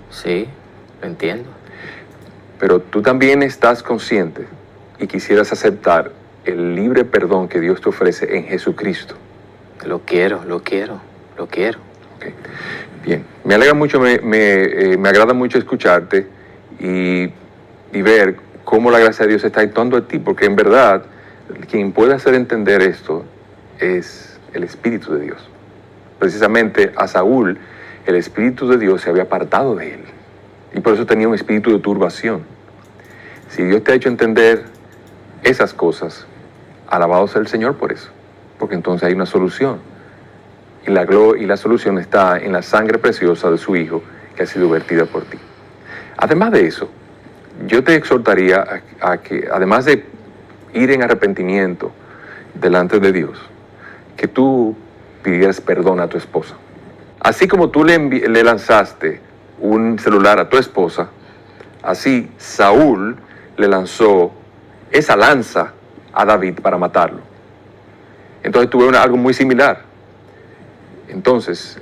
Sí, lo entiendo. Pero tú también estás consciente y quisieras aceptar el libre perdón que Dios te ofrece en Jesucristo. Lo quiero. Okay. Bien, me alegra mucho, me agrada mucho escucharte y ver cómo la gracia de Dios está actuando a ti, porque en verdad quien puede hacer entender esto es el Espíritu de Dios. Precisamente a Saúl el Espíritu de Dios se había apartado de él y por eso tenía un espíritu de turbación. Si Dios te ha hecho entender esas cosas, alabado sea el Señor por eso, porque entonces hay una solución y la solución está en la sangre preciosa de su Hijo que ha sido vertida por ti. Además de eso, yo te exhortaría a que, además de ir en arrepentimiento delante de Dios, que tú pidieras perdón a tu esposa. Así como tú le lanzaste un celular a tu esposa, así Saúl le lanzó esa lanza a David para matarlo. Entonces tuve algo muy similar. Entonces,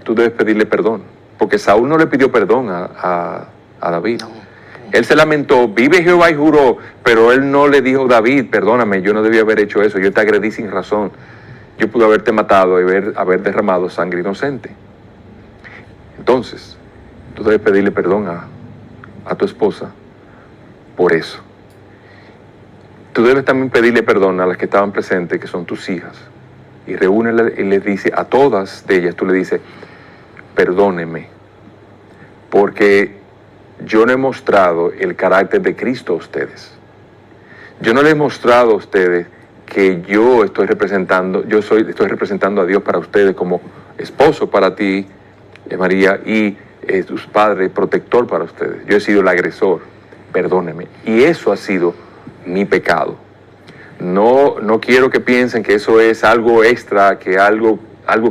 tú debes pedirle perdón, porque Saúl no le pidió perdón a David. No. Él se lamentó, vive Jehová y juró, pero él no le dijo, David, perdóname, yo no debía haber hecho eso, yo te agredí sin razón, yo pude haberte matado y haber derramado sangre inocente. Entonces, tú debes pedirle perdón a tu esposa por eso. Tú debes también pedirle perdón a las que estaban presentes, que son tus hijas, y reúnele y les dice a todas de ellas, tú le dices, perdónenme, porque yo no he mostrado el carácter de Cristo a ustedes. Yo no les he mostrado a ustedes que yo estoy representando a Dios para ustedes como esposo para ti, María, y tus padres, protector para ustedes. Yo he sido el agresor, perdónenme. Y eso ha sido mi pecado. No quiero que piensen que eso es algo extra, que algo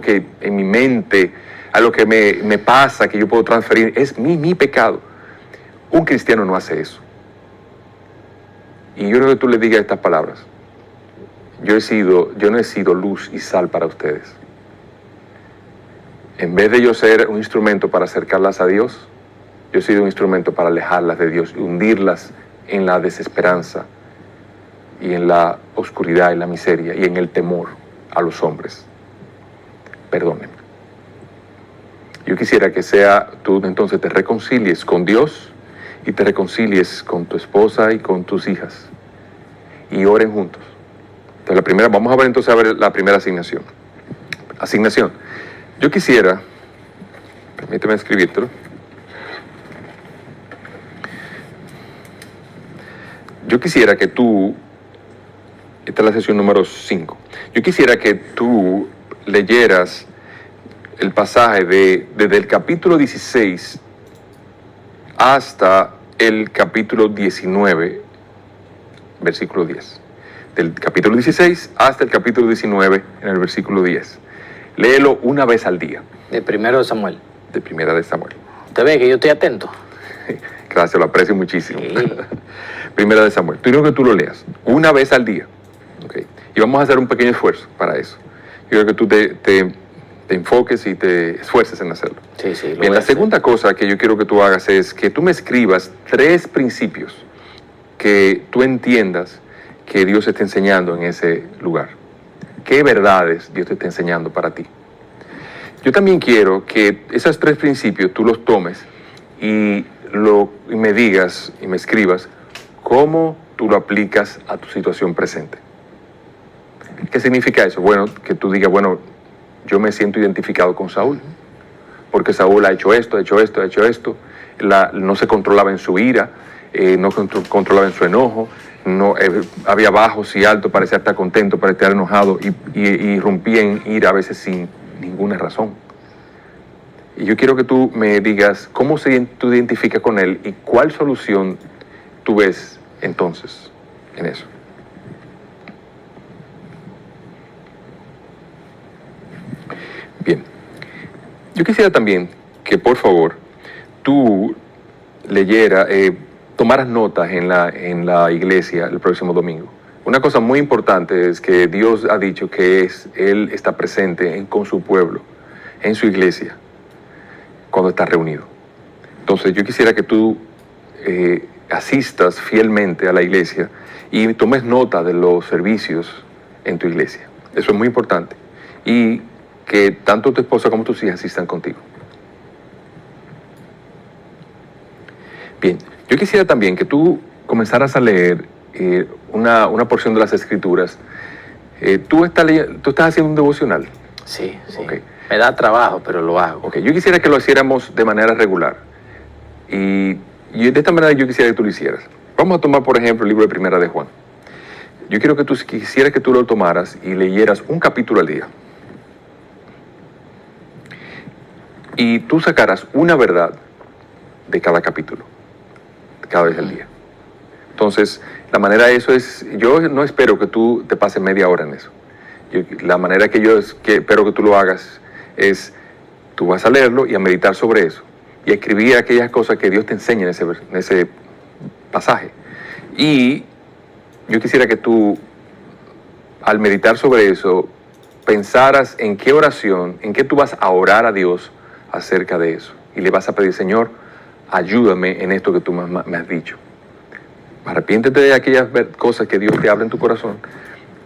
que en mi mente, algo que me pasa, que yo puedo transferir. Es mi pecado. Un cristiano no hace eso. Y yo creo que tú le digas estas palabras. Yo no he sido luz y sal para ustedes. En vez de yo ser un instrumento para acercarlas a Dios, yo he sido un instrumento para alejarlas de Dios y hundirlas en la desesperanza y en la oscuridad y la miseria y en el temor a los hombres. Perdónenme. Yo quisiera que tú entonces te reconcilies con Dios y te reconcilies con tu esposa y con tus hijas y oren juntos. Entonces vamos a ver entonces la primera asignación. Yo quisiera, permíteme escribírtelo. Yo quisiera que tú, esta es la sesión número 5, yo quisiera que tú leyeras el pasaje desde el capítulo 16 hasta el capítulo 19, versículo 10. Del capítulo 16 hasta el capítulo 19 en el versículo 10. Léelo una vez al día. De primero de Samuel. De primera de Samuel. ¿Usted ve que yo estoy atento? Gracias, lo aprecio muchísimo. Sí. Primera de Samuel. Quiero que tú lo leas una vez al día. ¿Okay? Y vamos a hacer un pequeño esfuerzo para eso. Quiero que tú te enfoques y te esfuerces en hacerlo. Sí. Bien, la segunda cosa que yo quiero que tú hagas es que tú me escribas 3 principios que tú entiendas que Dios está enseñando en ese lugar. ¿Qué verdades Dios te está enseñando para ti? Yo también quiero que esos 3 principios tú los tomes y me digas y me escribas cómo tú lo aplicas a tu situación presente. ¿Qué significa eso? Bueno, que tú digas, bueno, yo me siento identificado con Saúl, porque Saúl ha hecho esto, no se controlaba en su ira, no controlaba en su enojo, había bajos y altos, parecía estar contento, parecía estar enojado y rompía en ira a veces sin ninguna razón. Y yo quiero que tú me digas cómo tú identificas con él y cuál solución tú ves entonces en eso. Bien, yo quisiera también que por favor tú tomaras notas en la iglesia el próximo domingo. Una cosa muy importante es que Dios ha dicho que Él está presente con su pueblo, en su iglesia, cuando está reunido. Entonces yo quisiera que tú asistas fielmente a la iglesia y tomes nota de los servicios en tu iglesia. Eso es muy importante. Y que tanto tu esposa como tus hijas asistan contigo. Bien, yo quisiera también que tú comenzaras a leer una porción de las Escrituras. ¿Tú estás haciendo un devocional? Sí. Okay. Me da trabajo, pero lo hago. Okay. Yo quisiera que lo hiciéramos de manera regular. Y de esta manera yo quisiera que tú lo hicieras. Vamos a tomar, por ejemplo, el libro de Primera de Juan. Yo quisiera que tú lo tomaras y leyeras un capítulo al día. Y tú sacaras una verdad de cada capítulo, cada vez al día. Entonces, la manera de eso es, yo no espero que tú te pases media hora en eso. La manera que espero que tú lo hagas es, tú vas a leerlo y a meditar sobre eso. Y a escribir aquellas cosas que Dios te enseña en ese pasaje. Y yo quisiera que tú, al meditar sobre eso, pensaras en qué oración, en qué tú vas a orar a Dios acerca de eso. Y le vas a pedir, Señor, ayúdame en esto que tú me has dicho. Arrepiéntete de aquellas cosas que Dios te habla en tu corazón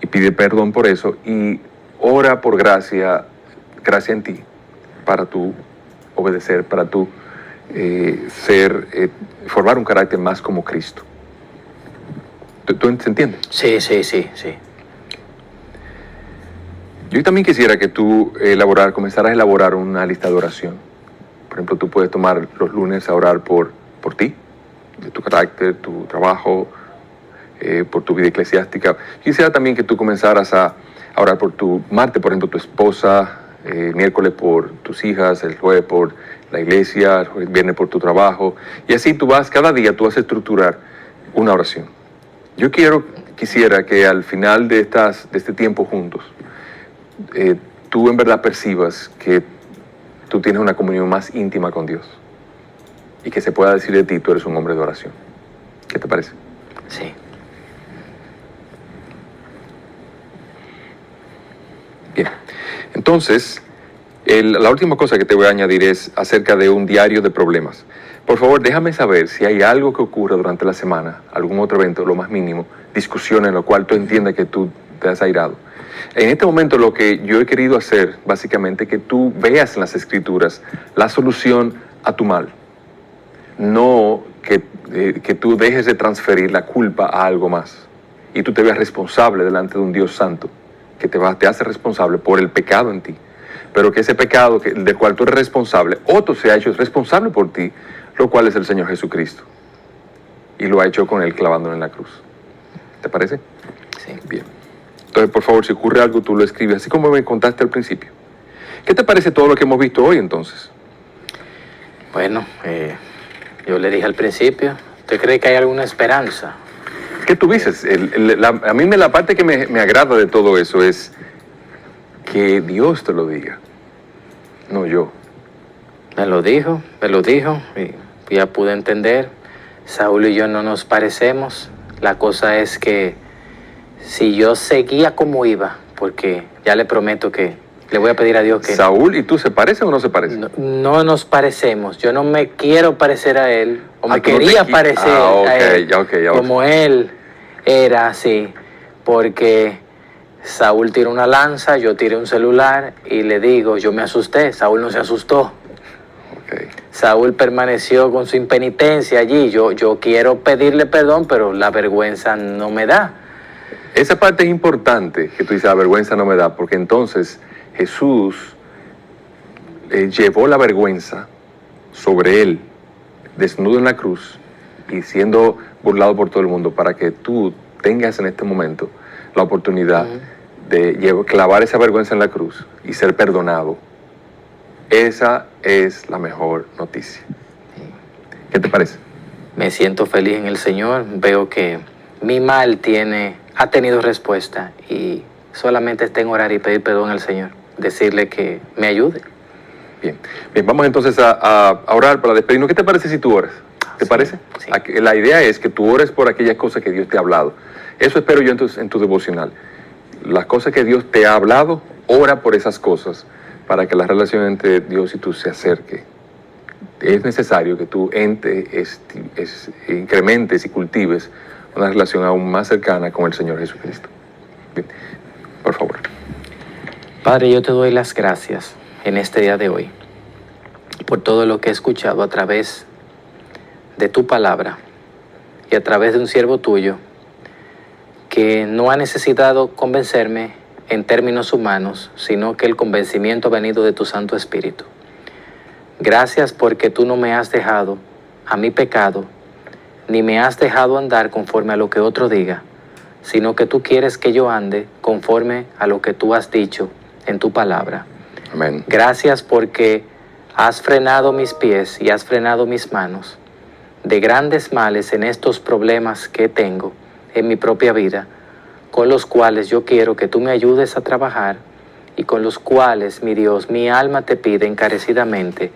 y pide perdón por eso y ora por gracia en ti, para tú obedecer, para tú formar un carácter más como Cristo. ¿Tú entiendes? Sí. Yo también quisiera que tú comenzaras a elaborar una lista de oración. Por ejemplo, tú puedes tomar los lunes a orar por ti, de tu carácter, tu trabajo, por tu vida eclesiástica. Quisiera también que tú comenzaras a orar por tu martes, por ejemplo, tu esposa, miércoles por tus hijas, el jueves por la iglesia, el viernes por tu trabajo. Y así cada día tú vas a estructurar una oración. Yo quisiera que al final de este tiempo juntos, tú en verdad percibas que tú tienes una comunión más íntima con Dios y que se pueda decir de ti, tú eres un hombre de oración. ¿Qué te parece? Sí. Bien. Entonces, la última cosa que te voy a añadir es acerca de un diario de problemas. Por favor, déjame saber si hay algo que ocurra durante la semana, algún otro evento, lo más mínimo, discusión en la cual tú entiendas que tú te has airado. En este momento lo que yo he querido hacer, básicamente, es que tú veas en las Escrituras la solución a tu mal. No que tú dejes de transferir la culpa a algo más. Y tú te veas responsable delante de un Dios santo, que te hace responsable por el pecado en ti. Pero que ese pecado del cual tú eres responsable, otro se ha hecho responsable por ti, lo cual es el Señor Jesucristo. Y lo ha hecho con él clavándolo en la cruz. ¿Te parece? Sí. Bien. Entonces, por favor, si ocurre algo, tú lo escribes, así como me contaste al principio. ¿Qué te parece todo lo que hemos visto hoy, entonces? Bueno, yo le dije al principio, ¿usted cree que hay alguna esperanza? ¿Qué tú dices? A mí la parte que me agrada de todo eso es que Dios te lo diga, no yo. Me lo dijo, y ya pude entender. Saúl y yo no nos parecemos. La cosa es que si yo seguía como iba, porque ya le prometo que le voy a pedir a Dios que... ¿Saúl y tú se parecen o no se parecen? No nos parecemos. Yo no me quiero parecer a él, o me quería parecer a él, como él era así, porque Saúl tiró una lanza, yo tiré un celular y le digo, yo me asusté, Saúl no se asustó. Okay. Saúl permaneció con su impenitencia allí. Yo quiero pedirle perdón, pero la vergüenza no me da. Esa parte es importante, que tú dices, la vergüenza no me da, porque entonces Jesús llevó la vergüenza sobre él, desnudo en la cruz y siendo burlado por todo el mundo, para que tú tengas en este momento la oportunidad de clavar esa vergüenza en la cruz y ser perdonado. Esa es la mejor noticia. ¿Qué te parece? Me siento feliz en el Señor. Veo que mi mal ha tenido respuesta y solamente está en orar y pedir perdón al Señor. Decirle que me ayude. Bien, vamos entonces a orar para despedirnos. ¿Qué te parece si tú oras? ¿Te parece? Sí. La idea es que tú ores por aquellas cosas que Dios te ha hablado. Eso espero yo en tu devocional. Las cosas que Dios te ha hablado, ora por esas cosas para que la relación entre Dios y tú se acerque. Es necesario que tú incrementes y cultives una relación aún más cercana con el Señor Jesucristo. Bien, por favor. Padre, yo te doy las gracias en este día de hoy por todo lo que he escuchado a través de tu palabra y a través de un siervo tuyo que no ha necesitado convencerme en términos humanos, sino que el convencimiento ha venido de tu Santo Espíritu. Gracias porque tú no me has dejado a mi pecado, ni me has dejado andar conforme a lo que otro diga, sino que tú quieres que yo ande conforme a lo que tú has dicho en tu palabra. Amén. Gracias porque has frenado mis pies y has frenado mis manos de grandes males en estos problemas que tengo en mi propia vida, con los cuales yo quiero que tú me ayudes a trabajar y con los cuales, mi Dios, mi alma te pide encarecidamente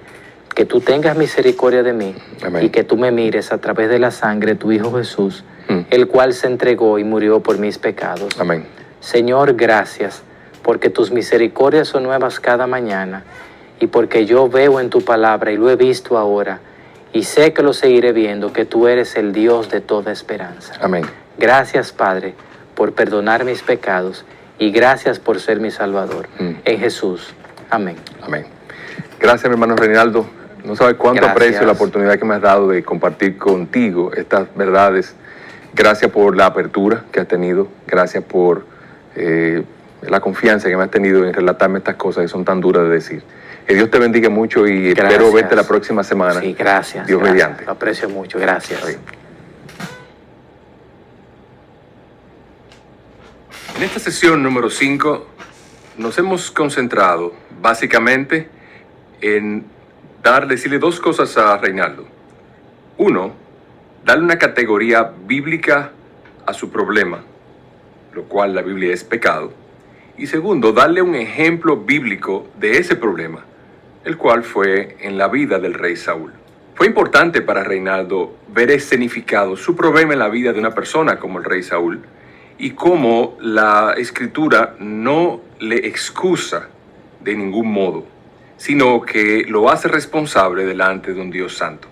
que tú tengas misericordia de mí. Amén. Y que tú me mires a través de la sangre de tu Hijo Jesús, el cual se entregó y murió por mis pecados. Amén. Señor, gracias, porque tus misericordias son nuevas cada mañana y porque yo veo en tu palabra y lo he visto ahora y sé que lo seguiré viendo, que tú eres el Dios de toda esperanza. Amén. Gracias, Padre, por perdonar mis pecados y gracias por ser mi Salvador. En Jesús. Amén. Amén. Gracias, mi hermano Reinaldo. No sabes cuánto aprecio la oportunidad que me has dado de compartir contigo estas verdades. Gracias por la apertura que has tenido. Gracias por la confianza que me has tenido en relatarme estas cosas que son tan duras de decir. Que Dios te bendiga mucho y espero verte la próxima semana. Sí, gracias. Dios mediante. Lo aprecio mucho. Gracias. Amén. En esta sesión número 5 nos hemos concentrado básicamente en decirle dos cosas a Reinaldo. Uno, darle una categoría bíblica a su problema, lo cual la Biblia es pecado. Y segundo, darle un ejemplo bíblico de ese problema, el cual fue en la vida del rey Saúl. Fue importante para Reinaldo ver escenificado su problema en la vida de una persona como el rey Saúl y cómo la Escritura no le excusa de ningún modo, sino que lo hace responsable delante de un Dios santo.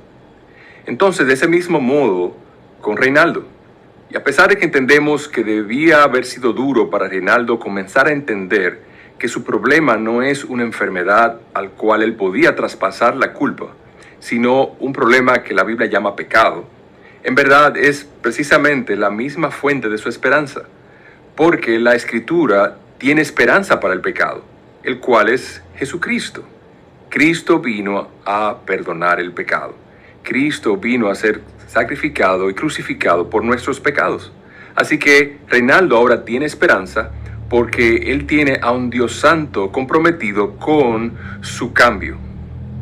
Entonces, de ese mismo modo, con Reinaldo, y a pesar de que entendemos que debía haber sido duro para Reinaldo comenzar a entender que su problema no es una enfermedad al cual él podía traspasar la culpa, sino un problema que la Biblia llama pecado, en verdad es precisamente la misma fuente de su esperanza, porque la Escritura tiene esperanza para el pecado, el cual es Jesucristo. Cristo vino a perdonar el pecado. Cristo vino a ser sacrificado y crucificado por nuestros pecados. Así que Reinaldo ahora tiene esperanza porque él tiene a un Dios santo comprometido con su cambio.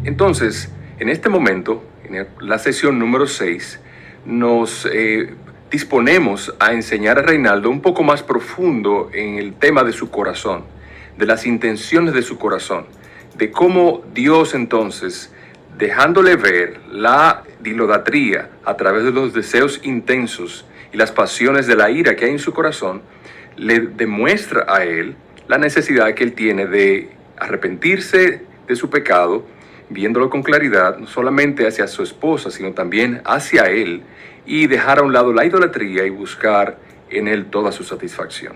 Entonces, en este momento, en la sesión número 6, nos disponemos a enseñar a Reinaldo un poco más profundo en el tema de su corazón, de las intenciones de su corazón, de cómo Dios entonces, dejándole ver la idolatría a través de los deseos intensos y las pasiones de la ira que hay en su corazón, le demuestra a él la necesidad que él tiene de arrepentirse de su pecado, viéndolo con claridad, no solamente hacia su esposa, sino también hacia él, y dejar a un lado la idolatría y buscar en él toda su satisfacción.